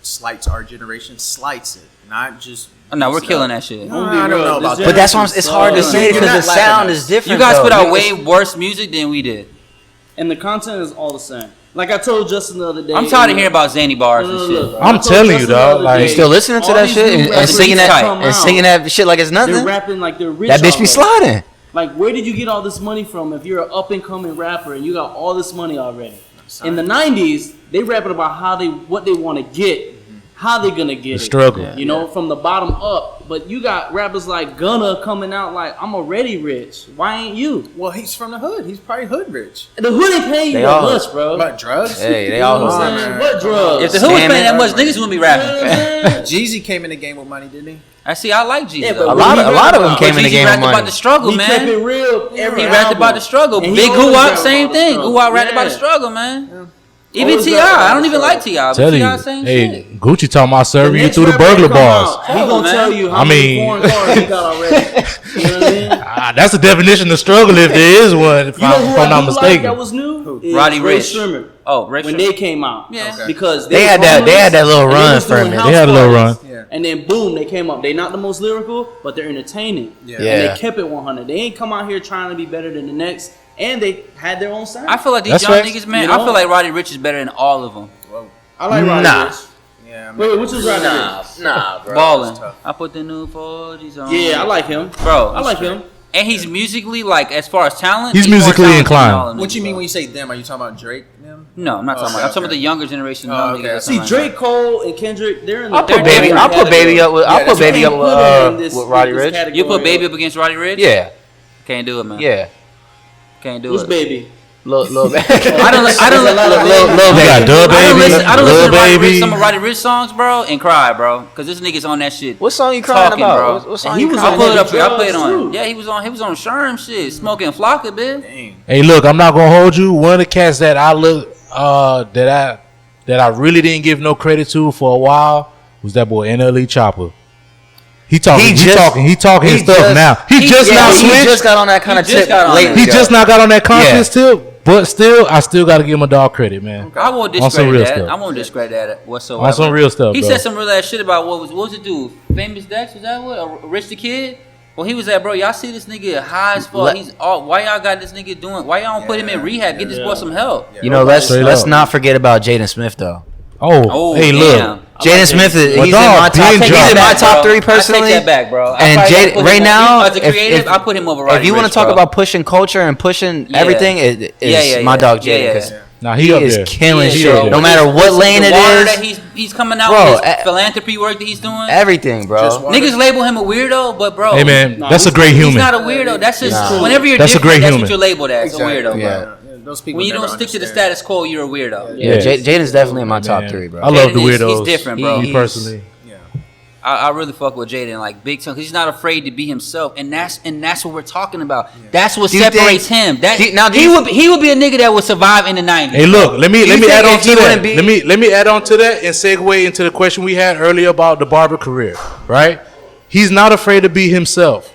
slights our generation, slights it, not just. No, we're killing that shit. No, I don't know about that. But that's why it's hard to You're say because not the laughing sound at is us. different. You guys though. put out way worse music than we did. And the content is all the same. Like I told Justin the other day. I'm tired of hearing about Zanny bars and No, shit. look, I'm I told telling you, Justin the dog, other like- day, You still listening to all that these shit new and rappers singing that that come and out, singing that shit like it's They're nothing? rapping like they're rich. That bitch be already. sliding. Like, where did you get all this money from if you're an up and coming rapper and you got all this money already? In the 90s, they rapping about what they want to get, how they gonna get The it. struggle. You know, from the bottom up. But you got rappers like Gunna coming out like, I'm already rich. Why ain't you? Well, he's from the hood. He's probably hood rich. The hood ain't paying you They that all- much, bro. About drugs? Hey, they You know all what I'm on, saying? man. What drugs? If the hood was Scamming. paying that much, niggas wouldn't be rapping. Jeezy came in the game with money, didn't he? I see. I like Jesus. Yeah, though. but A lot of them But came in the Jeezy game with rapped about money. the struggle, He kept man. it real. Every He rapped album. about the struggle. And he Big always Guwap, rapped same about the thing. struggle. Guwap rapped about the Yeah. struggle, man. Even Always T.I. rap about I don't the even like struggle. T.I. Tell But you, T.I. same hey, shit. Gucci talking about serving you Next through the rapper burglar come bars. out, He Hell, gonna man. tell you how I many mean- foreign cars he got already. You know what I mean? That's the definition of struggle if there is one, if You know I'm who if I I'm not do like mistaken. that was new? Is Roddy Ray Ricch. Sherman. Oh, Ray When Sherman. they came out. Yeah. Okay. Because They had that little and they run was for a doing minute. house They had a little parties. run. Yeah. And then boom, they came up. They not the most lyrical, but they're entertaining. Yeah. And Yeah. they kept it 100. They ain't come out here trying to be better than the next. And they had their own sound. I feel like these That's young right. niggas, man. You I know? feel like Roddy Ricch is better than all of them. I like Roddy Nah. Ricch. Yeah, man. Wait, which was Roddy Ricch? Nah, bro. Balling. tough. I put the new 40s on. Yeah, I like him. Bro, I like him. And he's musically, like, as far as talent, He's more musically talented inclined. than all of them What you niggas, mean bro. when you say them? Are you talking about Drake? Them? No, I'm not talking Okay, about. I'm talking about okay. the younger generation. Oh, young okay. niggas that's See, around. Drake Cole and Kendrick, they're in the I'll put They're baby. different I'll put baby up with. Yeah, I'll put that's baby what up with Roddy this Ricch. category You put Baby of- up against Roddy Ricch? Yeah, Can't do it, man. yeah. Can't do Who's it. Baby? Little baby. I don't listen. I don't listen to some of Roddy Ricch songs, bro, and cry, bro, because this nigga's on that shit. What song you crying talking, about? Bro. What song he you was crying on I'll pull it up heavy here. I'll play it drugs, on. too. Yeah, he was on Sherm shit, smoking Flocka, bitch. Hey, look, I'm not gonna hold you. One of the cats that I really didn't give no credit to for a while was that boy NLE Chopper. He talking his stuff now. He just got on that kind of tip lately. He just now got on that confidence tip, but still, I still got to give him a dog credit, man. I won't discredit that. I won't discredit that whatsoever. On some real stuff, He bro. said some real ass shit about what was it dude? Famous Dex, was that what? Rich the Kid? Well, he was at, bro, y'all see this nigga high as fuck. Why y'all got this nigga doing? Why y'all don't put him in rehab? Get this boy some help. You know, let's not forget about Jaden Smith though. Oh, hey, damn. look. Jaden Smith is Well, he's in my top. he's He's in my top 3 personally. I take that back, bro. And Jaden right now, as a creative, I put him over. If you want to talk about pushing culture and pushing everything, it is my dog Jaden. Nah, he up is there. killing He shit. up there. No matter what lane it that is, he's coming out bro, with his philanthropy work that he's doing. Everything, bro. Niggas label him a weirdo, but bro, hey man, that's a great human. He's not a weirdo. That's just whenever you're That's a different, great that's human. what you're labeled as, a weirdo. Yeah. Those people When you never don't stick to the understand. status quo, you're a weirdo. Yeah, Jaden's definitely in my top 3, bro. I love the Jaden is- weirdos. he's different, bro. Me personally. I really fuck with Jaden like big time because he's not afraid to be himself, and that's what we're talking about. That's what separates him. He would be a nigga that would survive in the 90s. Hey, look, let me add on to that. be- Let me add on to that and segue into the question we had earlier about the barber career. Right? He's not afraid to be himself.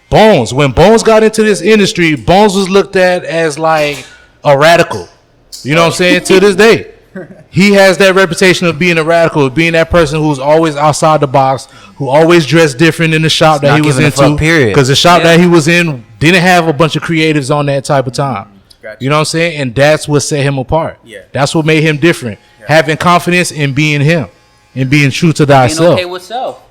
Bonez, when Bonez got into this industry, Bonez was looked at as like a radical. You know what I'm saying? To this day. He has that reputation of being a radical, being that person who's always outside the box, who always dressed different in the shop that he was into. Because the shop that he was in didn't have a bunch of creatives on that type of time. Gotcha. You know what I'm saying? And that's what set him apart. Yeah. That's what made him different. Having confidence in being him and being true to Being thyself. okay with self.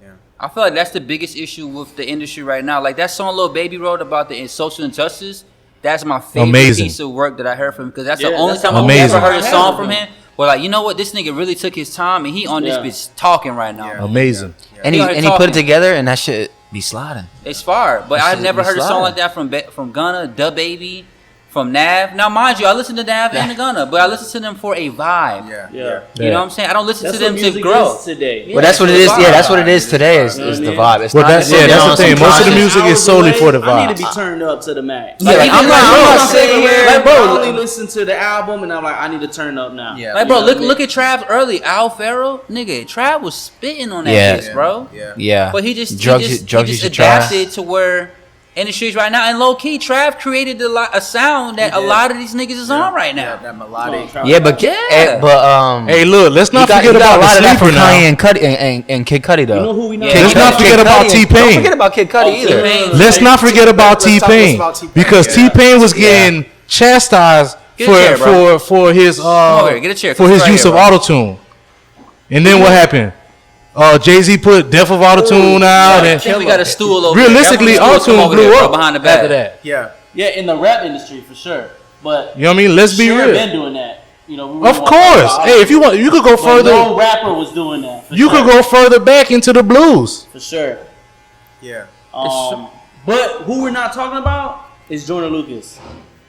Yeah. I feel like that's the biggest issue with the industry right now. Like that song Lil Baby wrote about the social injustice. That's my favorite piece of work that I heard from him because that's the only time I've ever heard a song from him. Where like, you know what, this nigga really took his time and he on this bitch talking right now. Yeah. Amazing. And he put it together, and that shit be sliding. It's fire, but I've never heard a song like that from Gunna, Da Baby, from Nav. Now, mind you, I listen to Nav and Gunna, but I listen to them for a vibe. Yeah. You know what I'm saying? I don't listen That's to them what to music grow. is today. Well, that's what it is. Yeah, that's what it is today. Is the vibe. It's Well, not that's the thing. Most of the music is solely for the I need vibe. to be turned up to the max. Yeah, like, I'm not sitting here, Like, bro. I only listen to the album and I'm like, I need to turn up now. Yeah. Like, bro, look at Trav early. Al Farrell, nigga, Trav was spitting on that bitch, bro. Yeah. Yeah, But he just drugs you should try. adapted to where in the streets right now. And low key, Trav created a sound that a lot of these niggas is on right now. That melodic. Yeah, but Hey, look, let's not forget you got about a lot the of that from sleeper now. Kanye and Cudi and Kid Cudi though. You know who we not Let's not forget about T-Pain. Don't forget about Kid Cudi either. T-Pain. Let's not forget about Let's talk T-Pain about T-Pain. because T-Pain was getting chastised Get a chair, bro. for his over here. Get a chair. for Come his right use here, of bro. autotune. And then what happened? Jay-Z put Death of Autotune out, I and think we got a stool over realistically, there. Y'all autotune over blew there, bro, up behind the back. after that. Yeah. Yeah, in the rap industry for sure. But You know what I mean? Let's be Cher real. been doing that. You know, Of course. Hey, if you want, you could go further. No rapper was doing that. You could go further back into the blues. for sure. Yeah. But who we're not talking about is Jonah Lucas.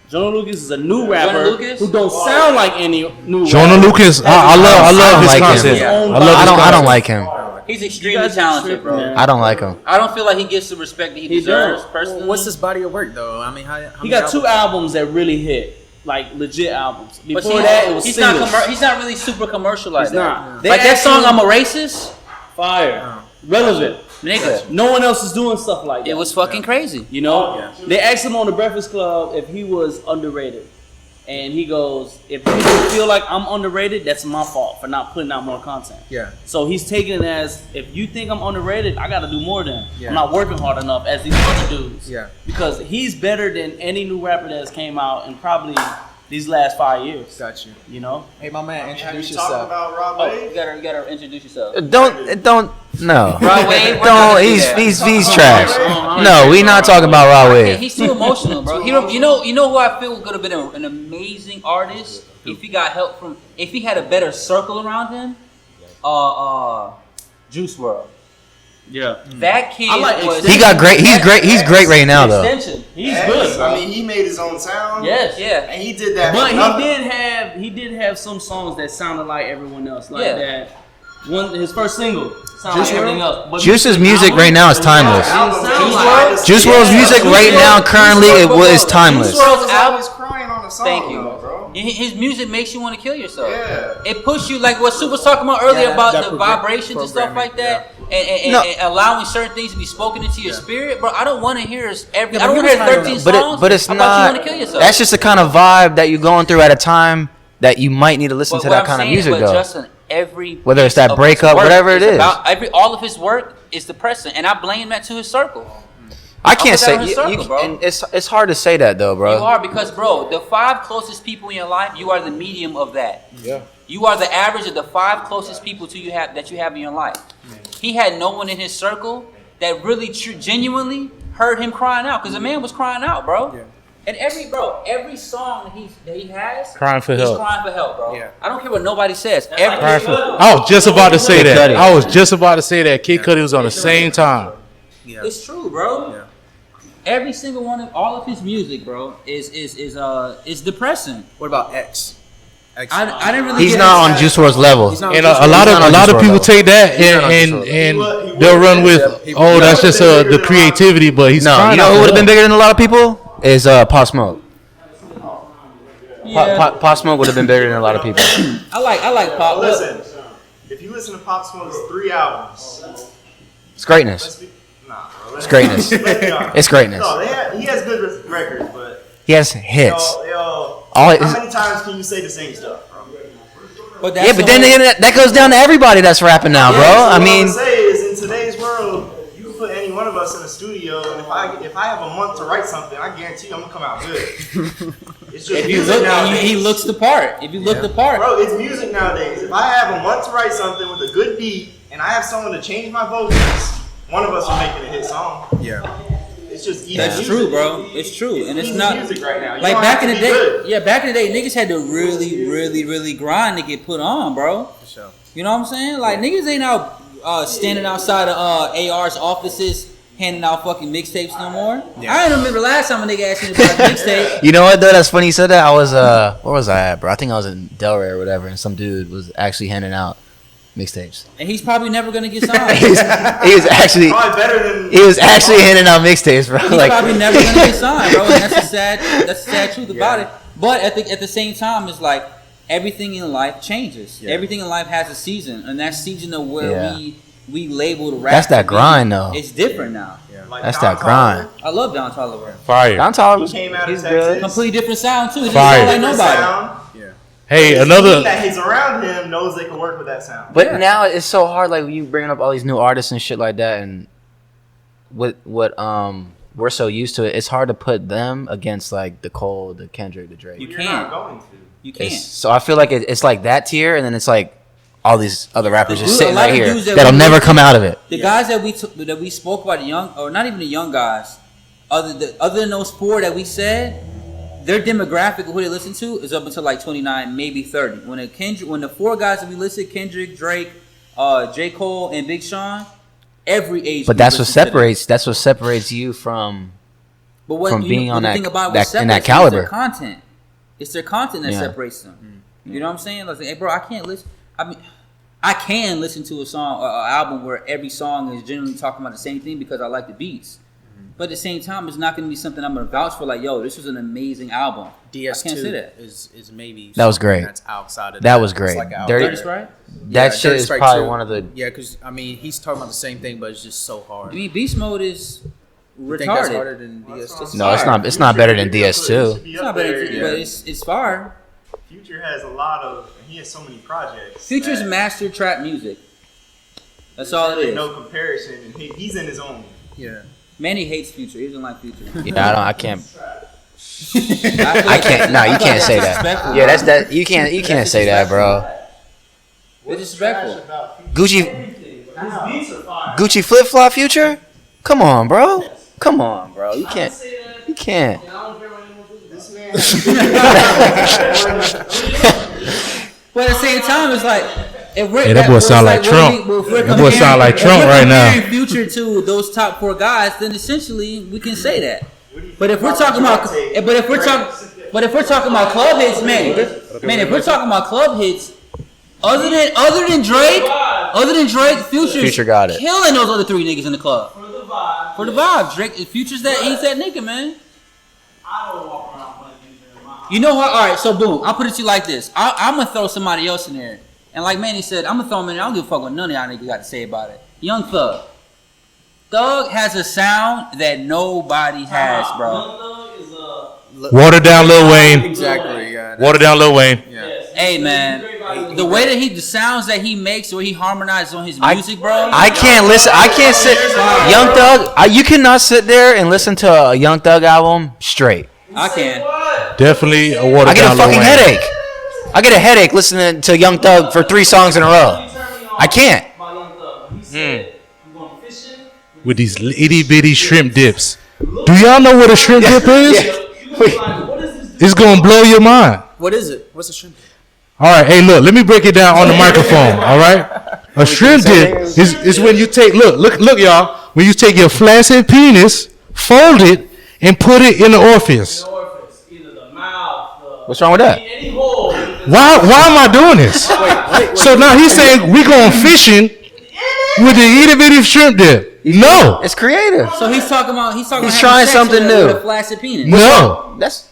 Jonah Lucas is a new rapper Lucas? who don't sound like any new Jonah rapper. Lucas, I love his like him. concept. Yeah. I don't like him. He's You extremely guys are talented, tripping, bro. man. I don't like him. I don't feel like he gets the respect that he deserves, don't. personally. What's his body of work though? I mean, how He many got two albums? albums that really hit, like legit albums. But Before see, that, it was he's singles. he's not really super commercial like He's that. not. They Like that song, actually- I'm a racist, Fire, relevant. nigga. No one else is doing stuff like that. It was fucking crazy. You know, they asked him on the Breakfast Club if he was underrated, and he goes, "If you feel like I'm underrated, that's my fault for not putting out more content." Yeah. So he's taking it as, if you think I'm underrated, I got to do more than. Yeah. I'm not working hard enough as these other dudes. Yeah. Because he's better than any new rapper that has came out in probably these last 5 years. Got you. You know. Hey, my man, Have introduce you talking yourself. about Rob Oh, Wade? you gotta introduce yourself. No. Rod Wade, we're not Don't. gonna do He's that. trash. No, we not talking about Rod Yeah, Wade. he's too emotional, bro. You know who I feel could have been an amazing artist if he got help from, if he had a better circle around him. Juice WRLD. Yeah. That kid I like was. He got great. He's great. He's great right now though. Extension. He's X, good. Bro. I mean, he made his own sound. Yes. Yeah. And he did that. But for nothing. he did have some songs that sounded like everyone else, like Yeah. that. His first single sounded like everything else. But Juice's music right now is timeless. Juice Juice WRLD's music right now, currently, it is Juice timeless. WRLD's was album. always crying on a song. Thank you. though, bro. His music makes you want to kill yourself. Yeah. It pushes you, like what Supe was talking about earlier Yeah, about that the program- vibrations and stuff like that, and, No. and allowing certain things to be spoken into your spirit. Bro, I don't want to hear every. Yeah, I don't but want to he hear was 13 But songs. but it's about not. you want to kill yourself. That's just the kind of vibe that you're going through at a time that you might need to listen But to what that I'm kind of saying, music but though. Justin, every Whether it's piece that of breakup, his work whatever it is. all of his work is depressing, and I blame that to his circle. I can't put that say on his you, circle, bro. and it's hard to say that though, bro. You are because, bro, the 5 closest people in your life, you are the medium of that. Yeah. You are the average of the 5 closest people to you have that you have in your life. He had no one in his circle that really genuinely heard him crying out, because the man was crying out, bro. Yeah. And every song that he has, Crying for he's help. crying for help, bro. Yeah. I don't care what nobody says. Crying for- I was just about to say Kid that. Cudi. I was just about to say that. Kid Cudi was on the same time. Yeah. It's true, bro. Yeah. Every single one of all of his music, bro, is depressing. What about X? X. I didn't really. He's get not into on Juice WRLD's level. He's not- And a lot not on of Juice people WRLD. take that He's not on and Juice and WRLD. they'll run with, oh, that's just the creativity, but he's No, trying you know out who for would have been help. bigger than a lot of people? Is Pop Smoke. Yeah. Pop Smoke would have been bigger than a lot of people. I like pop. Listen, if you listen to Pop Smoke's 3 albums, It's greatness. let's be bro. It's greatness. Let's be honest. It's greatness. No, he has good records, but He has hits. yo, All it how is- many times can you say the same stuff, bro? But that's Yeah, but the then whole- again, that goes down to everybody that's rapping now, bro. So I what mean, I'm say is, in today's world, you can put any one of us in a studio, and if I have a month to write something, I guarantee you I'm gonna come out good. It's just if you music look, nowadays. he looks the part. If you look the part, Bro, it's music nowadays. If I have a month to write something with a good beat, and I have someone to change my vocals, one of us is making a hit song. Yeah. It's just easy that's music. true, bro. It's true, and it's Easy not music right now. You like don't back have in to the be day. good. Yeah, back in the day, niggas had to really grind to get put on, bro. For sure. You know what I'm saying? Like niggas ain't out standing outside of AR's offices handing out fucking mixtapes no more. Yeah. I don't remember last time a nigga asked me about a mixtape. you know what though? That's funny you said that. I was where was I at, bro? I think I was in Delray or whatever, and some dude was actually handing out mixtapes. And he's probably never gonna get signed. he was actually Probably better than handing out mixtapes, bro. He's Like probably never gonna get signed, bro. And that's the sad truth about it. But at the same time, it's like everything in life changes. Yeah. Everything in life has a season, and that season of where Yeah. we label the rap. That's that to be, grind, though. It's different now. like that's Don that grind. I love Don Toliver. Fire. Don Toliver, He came out he's of Texas. good. Completely different sound too. He Fire. doesn't sound like Different nobody. sound. Hey, The another. team that is around him knows they can work with that sound. But now it's so hard, like you bringing up all these new artists and shit like that, and what we're so used to it. It's hard to put them against like the Cole, the Kendrick, the Drake. You You're can't. not going to. You can't. So I feel like it's like that tier, and then it's like all these other rappers just dude- sitting a lot right of here dudes that that'll we never listen come out of it. The guys that we spoke about, the young, or not even the young guys, other than those 4 that we said, their demographic of who they listen to is up until like 29, maybe 30. When the 4 guys that we listed, Kendrick, Drake, J. Cole, and Big Sean, every age. But group that's what listens to them. separates. That's what separates you from. But what from you- being but on the that- thing about that- what in that separates them is their caliber. content. It's their content that Yeah. separates them. You know what I'm saying? Like, hey, bro, I can't listen. I mean, I can listen to a song, an album where every song is generally talking about the same thing because I like the beats. But at the same time, it's not going to be something I'm going to vouch for. Like, yo, this was an amazing album. DS2 I can't say that. is maybe That was something great. That's outside of That was It's great. like an Dirty- outlier. Dirty Sprite? That Yeah, shit Dirty is Sprite probably too. one of the. Yeah, because I mean he's talking about the same thing, but it's just so hard. I mean, Beast Mode is You think that's retarded. harder than DS2? No, it's not. It's not better than DS2. It's not better, but it's fire. Future has a lot of. He has so many projects. Future's that master trap music. That's all it there's is. no comparison, and he's in his own. Yeah. Manny hates Future. He doesn't like Future. Yeah, I can't. I can't. No, you can't say that. Yeah, that's that. You can't. You can't say that, bro. It's disrespectful. Gucci flip flop Future. Come on, bro. Come on, bro. You can't. You can't. This man. But at the same time, Hey, that boy sound like Trump. That boy sound like Trump right now. If we're comparing Future to those top 4 guys, then essentially we can say that. But if we're talking about, but if we're talking about club hits, man, if we're talking about club hits, other than Drake, Future got it. Killing those other 3 niggas in the club. For the vibe, Drake, Future's he's that nigga, man. I don't walk around playing Future in my house. You know what? All right, so boom, I'll put it to you like this. I'm gonna throw somebody else in there, and like Manny said, I'm gonna throw him in there. I don't give a fuck what none of y'all niggas got to say about it. Young Thug. Thug has a sound that nobody has, bro. Young Thug is a Watered down Lil Wayne. Exactly. Yeah. Watered down Lil Wayne. Yeah. Hey man, the way that the sounds that he makes, or he harmonizes on his music, bro. I can't listen. I can't sit. Young Thug. You cannot sit there and listen to a Young Thug album straight. I can. Definitely a watered I get a down Lil fucking Wayne. headache. I get a headache listening to Young Thug for 3 songs in a row. I can't. by Young Thug. He said, I'm going fishing. With these itty bitty shrimp dips. Do y'all know what a shrimp dip is? You gonna be like, what is this? It's gonna blow your mind. What is it? What's a shrimp? All right, hey, look, let me break it down on the microphone. All right, a shrimp dip is when you take look, y'all. When you take your flaccid penis, fold it, and put it in the orifice. Orifice, either the mouth, What's wrong with that? any hole. Why am I doing this? Wait. So now he's saying we going fishing with the itty bitty shrimp dip. No, It's creative. So he's talking about He's having trying sex something with new. a flaccid penis. no, That's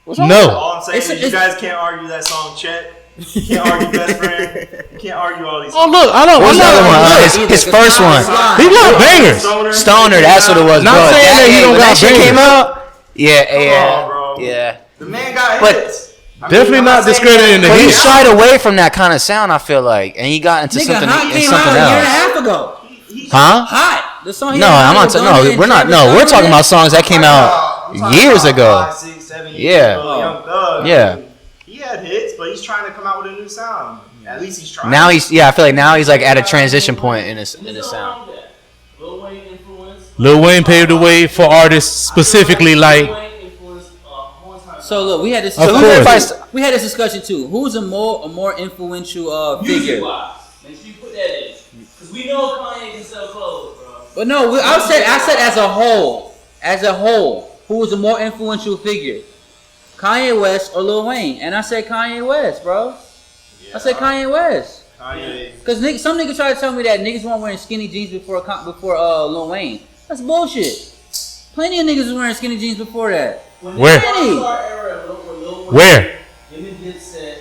no. All I'm saying is you It's- guys can't argue that song, Chet. You can't argue Best Friend. You can't argue all these Oh look, I don't. What's the other one? Look, His first one. he got bangers. Stoner. That's what it was. Not bro. saying that he don't when got that shit bangers. came out. Yeah, on, bro. yeah. The man got But hits. I mean, Definitely I'm not saying discrediting the that- But he hits. shied away from that kind of sound. I feel like, and he got into Nigga, something Hot came out something a year and a else. half ago. Huh? Hot. The song he No, had I'm not. with No, Bonez we're not. and No, Travis we're Scott talking on about songs that came out I'm talking years about ago. 5, 6, 7 years Yeah. ago, Young Thug. Yeah. He had hits, but he's trying to come out with a new sound. At least he's trying. Now he's. Yeah, I feel like now he's like at a transition point in his sound. Lil Wayne influence. Lil Wayne paved the way for artists specifically like. Lil Wayne influenced a whole entire. So look, we had this. Of course. We had this discussion too. Who's a more influential figure? Music wise, make sure you put that in, because we know Kanye can sell clothes, bro. But no, I said as a whole, who was a more influential figure? Kanye West or Lil Wayne? And I said Kanye West, bro. I said Kanye West. Kanye. Cause some niggas try to tell me that niggas weren't wearing skinny jeans before Lil Wayne. That's bullshit. Plenty of niggas was wearing skinny jeans before that. Where? Plenty. Where? Him and Dipset,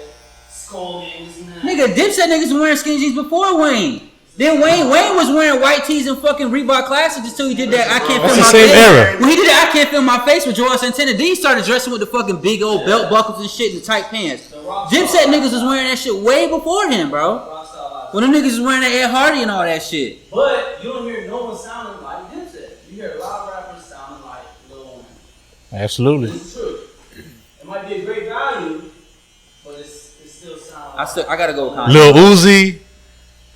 Skull Gang, this and that. Nigga, Dipset niggas was wearing skinny jeans before Wayne. Then Wayne was wearing white tees and fucking Reebok Classics until he did that. I can't That's feel the my same face. era. When he did that, I can't feel my face with Joel Santana. Then he started dressing with the fucking big old belt buckles and shit and tight pants. Dipset niggas was wearing that shit way before him, bro. When them niggas was wearing that Ed Hardy and all that shit. But you don't hear no one sounding like Dipset. You hear a lot of rappers sounding like Lil Wayne. Absolutely. It's true. It might be a great value, but it still sounds. I gotta go with Kanye. Lil Uzi,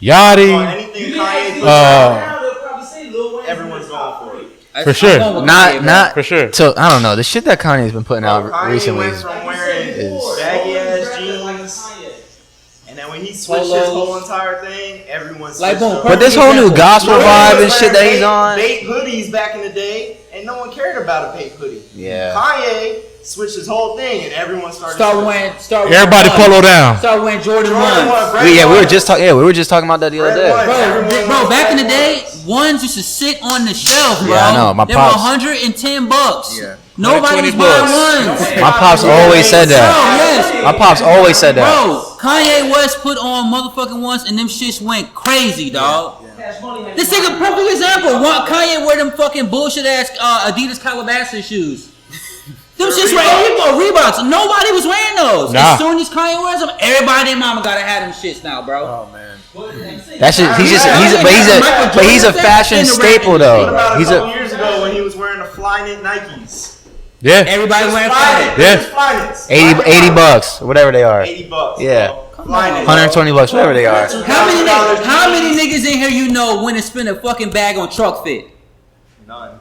Yachty. Anything Kanye now they'll probably say Lil Wayne. everyone's going for it. For sure. I'm going with Kanye, bro. Not For sure. So I don't know the shit that Kanye's been putting out Kanye recently. went Is, from wearing is- baggy ass jeans, and then when he switched his whole entire thing, everyone switched Like, boom, up. but this whole new gospel Lil Wayne vibe was and shit that wearing he's on. Bait hoodies back in the day, and no one cared about a bait hoodie. Yeah. Kanye switched his whole thing, and everyone started. Start wearing Everybody polo down. Start wearing Jordan Jordan 1s. won, Brett We won. were just talking. Yeah, we were just talking about that the other Brett day. won. Bro, back in the day, ones used to sit on the shelf, bro. Yeah, I know. My they pops- were $110. Yeah. Nobody was 120 buying bucks. ones. My pops always said Bro, that. yes. My pops always said that. Bro, Kanye West put on motherfucking ones and them shits went crazy, dog. Cash Money had This nigga, perfect example. Kanye wear them fucking bullshit ass Adidas Calabasas shoes. Them shits were Reeboks. Nobody was wearing those. Nah. As soon as Kanye wears them, everybody and their mama gotta have them shits now, bro. Oh man. That shit. He's a fashion staple though. What about a He's couple a years ago when he was wearing the Flyknit Nikes? Yeah. Everybody wearing Flyknit. Flyknit. Yeah. Just Flyknits. 80 bucks, whatever they are. $80. Yeah. bro. Flyknit. 120 bucks, whatever they are. How many niggas in here you know went and spent a fucking bag on truck fit? None.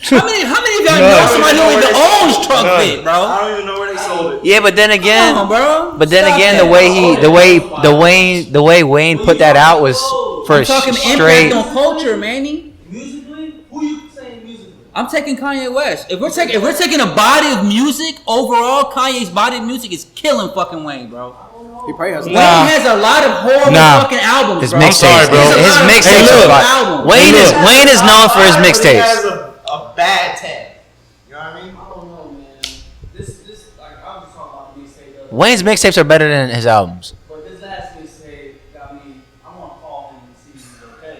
How many of y'all know somebody who even owns truck fit, bro? I don't even know where they sold it. Yeah, but then again, Come on, bro. but then Stop again, that. the way Wayne put that out was for I'm talking straight. impact on culture, Manny. Musically? Who you saying musically? I'm taking Kanye West. If we're taking a body of music overall, Kanye's body of music is killing fucking Wayne, bro. He probably has. Wayne has a lot of horrible fucking albums, His bro. mixtapes, bro. his mixtapes are fire. Wayne is known for his He has mixtapes. a bad tag. You know what I mean? I don't know, man. This, like, I'm just talking about mixtape. Wayne's mixtapes are better than his albums. But this last mixtape got me. I want to call him and see if he's okay.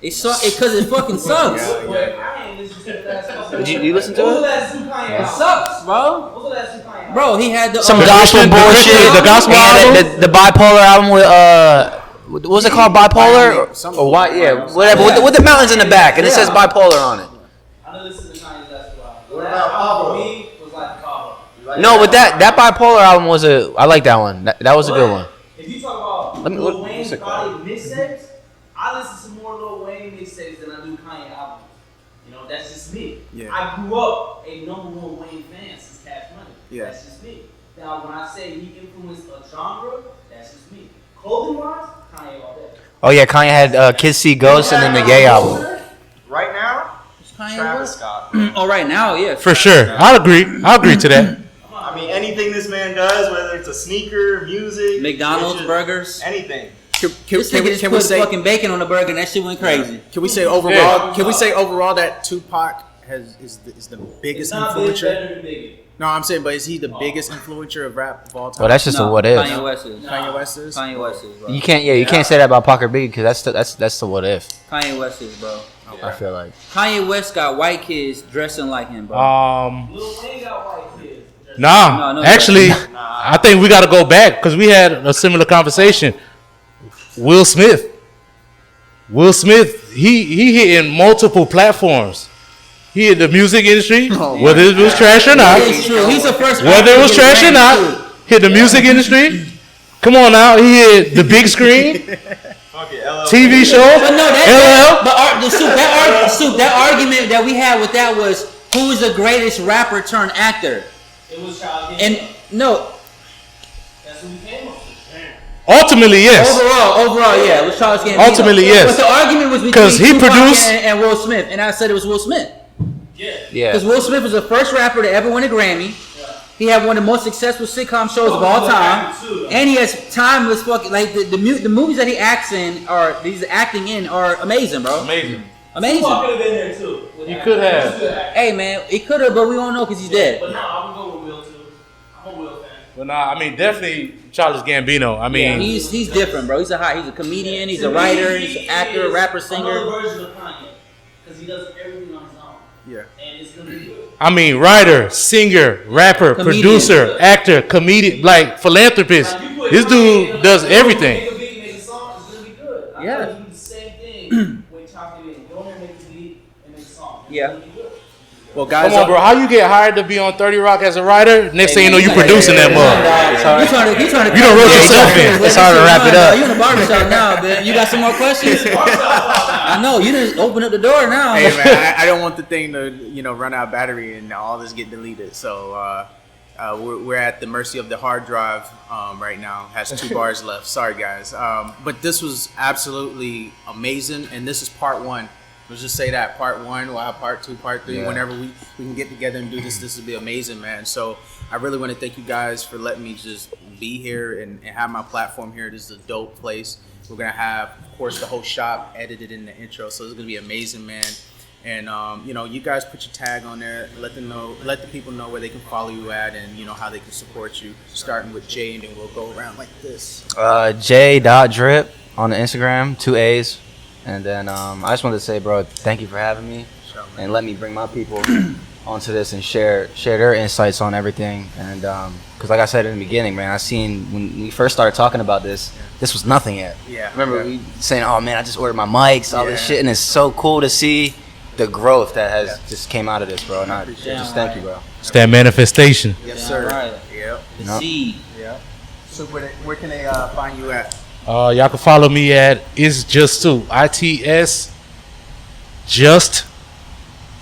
It sucks because it fucking sucks. I ain't listened to the last one. Did you listen to What was it? the last two Kanye It albums? sucks, bro. What was the last two Kanye albums? Bro, he had the Some uh, gospel Christian- bullshit. the gospel He had album? the bipolar album with what was it called? Bipolar or what? Yeah, whatever. With the mountains in the back, and it says bipolar on it. I know this is the Kanye's last album. What about Pablo? Me was like Pablo. No, but that bipolar album was I like that one. That was a good one. If you talk about Let me- Lil what's Wayne's it called? body mixtapes, I listen to more Lil Wayne mixtapes than I do Kanye albums. You know, that's just me. Yeah. I grew up a number one Wayne fan since Cash Money. Yeah. That's just me. Now, when I say he influenced a genre, that's just me. Clothing wise, Kanye all day. Oh yeah, Kanye had Kids See Ghosts and then the Gay album. Right now, It's Kanye Travis West. Scott. Oh, right now, yeah. For sure. I'll agree to that. I mean, anything this man does, whether it's a sneaker, music, McDonald's it's just burgers. anything. Can This nigga just we put say? fucking bacon on the burger and that shit went crazy. Can we say overall? Can we say overall that Tupac is the biggest influencer? than Biggie. No, I'm saying, but is he the biggest influencer of rap of all time? Well, that's just a what if. Kanye West is. Kanye West is. Kanye West is, bro. You can't say that about Parker B because that's the what if. Kanye West is, bro. I feel like. Kanye West got white kids dressing like him, bro. Lil Wayne got white kids. Nah, actually, I think we got to go back because we had a similar conversation. Will Smith, he hit in multiple platforms. He hit the music industry, whether it was trash or not. It's true. He's the first. Whether it was trash or not, hit the music industry. Come on now, he hit the big screen, TV shows, But no, LL. that argument that we had with that was who is the greatest rapper turned actor. It was Child And no, That's who we came up with. Ultimately, yes. overall, yeah, it was Charles Gambino. Ultimately, yes. But the argument was between 'Cause he Tupac produced- and Will Smith, and I said it was Will Smith. Yeah. Because Will Smith was the first rapper to ever win a Grammy. He had one of the most successful sitcom shows of all time, and he has timeless fucking like the movies that he acts in or he's acting in are amazing, bro. Amazing. Amazing. Could have been there too. He could have. Hey man, he could have, but we don't know because he's dead. But no, I'm gonna go with Will too. I'm a Will fan. But nah, I mean, definitely Charles Gambino. I mean, He's different, bro. He's a comedian. He's a writer. He's an actor, rapper, singer. Another version of Kanye, because he does everything on his own, Yeah. and it's gonna be good. writer, singer, rapper, Comedian. producer, actor, comedian, like philanthropist. Like, you put This Kanye dude in a- does Make everything. a beat, make a song, it's gonna be good. I Yeah. feel like you do the same thing with Chocolate Bean. Go in there, make a beat, and make a song. It's Yeah. gonna be good. Well, guys, Come on, bro. How you get hired to be on 30 Rock as a writer? Next thing you know, you Hey, producing that mug. You trying to You done wrote yourself in. It's hard to wrap it up. You in the barbershop now, man. You got some more questions? I know. You didn't open up the door now. Hey man, I don't want the thing to run out of battery and all this get deleted. So we're at the mercy of the hard drive right now. Has 2 bars left. Sorry guys. But this was absolutely amazing, and this is part 1. Let's just say that part 1. We'll have part 2, part 3. Yeah. Whenever we can get together and do this, this will be amazing, man. So I really want to thank you guys for letting me just be here and have my platform here. This is a dope place. We're gonna have, of course, the whole shop edited in the intro, so it's gonna be amazing, man. And you guys put your tag on there. Let the people know where they can follow you at, and how they can support you. Starting with Jay, and then we'll go around like this. J.drip on the Instagram, 2 A's. And then I just wanted to say, bro, thank you for having me and let me bring my people onto this and share their insights on everything. And because like I said in the beginning, man, I seen when we first started talking about this was nothing yet. Yeah. Remember we saying, oh man, I just ordered my mics, all this Yeah. shit, and it's so cool to see the growth that has just came out of this, bro. And I just thank you, bro. It's that manifestation. Yes, sir. Right. Yep. The Yup. seed. Yep. So where can they find you at? Y'all can follow me at It's Just Supe. ITS Just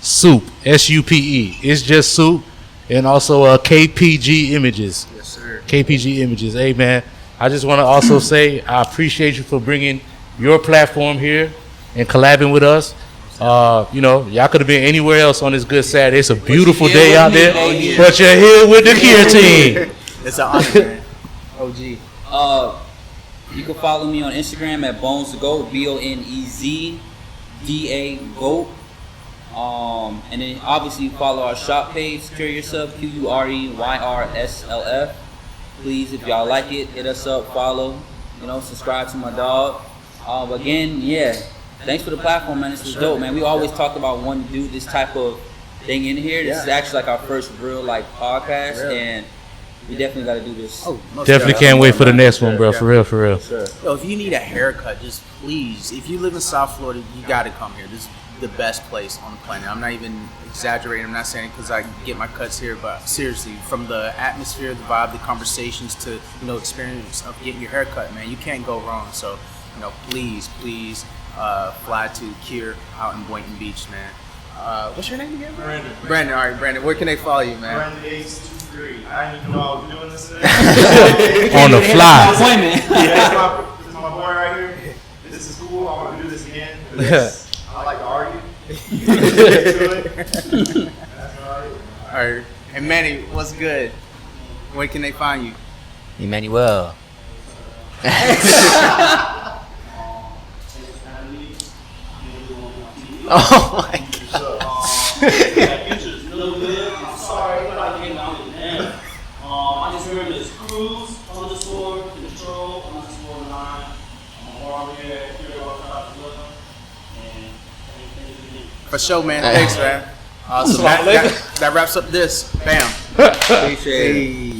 Supe, SUPE. It's just Supe, and also KPG Images. Yes, sir. KPG Images. Hey, man, I just want to also say I appreciate you for bringing your platform here and collabing with us. You know, y'all could have been anywhere else on this good Saturday. It's a beautiful day out there, but you're here with the QURE team. It's an honor, man. OG. You can follow me on Instagram at Bonez the Goat, BONEZDA Goat. And then obviously follow our shop page, Cure Yourself, QUREYRSLF. Please, if y'all like it, hit us up, follow, you know, subscribe to my dog. Again, yeah, thanks for the platform, man. This is dope, man. We always talked about wanting to do this type of thing in here. This is actually like our first real like podcast, and we definitely got to do this. Definitely can't wait for the next one, bro. For real, for real. Yo, if you need a haircut, just please, if you live in South Florida, you got to come here. This is the best place on the planet. I'm not even exaggerating. I'm not saying it because I get my cuts here, but seriously, from the atmosphere, the vibe, the conversations to, you know, experience of getting your haircut, man, you can't go wrong. So, you know, please fly to QURE out in Boynton Beach, man. What's your name again? Brandon. All right, Brandon. Where can they follow you, man? Brandon Ace23. I didn't even know I was doing this today. On the fly. Appointment. This is my boy right here. This is cool. I want to do this again. I like to argue. That's right. All right. And Manny, what's good? Where can they find you? Emmanuel. Oh my god. Pictures real good. I'm sorry, but I came down with the name. I just remember this cruise _control _9. I'm a barber here at QURE barbershop as well. And For sure, man. Thanks, man. So that wraps up this. Bam. Appreciate it. Hey.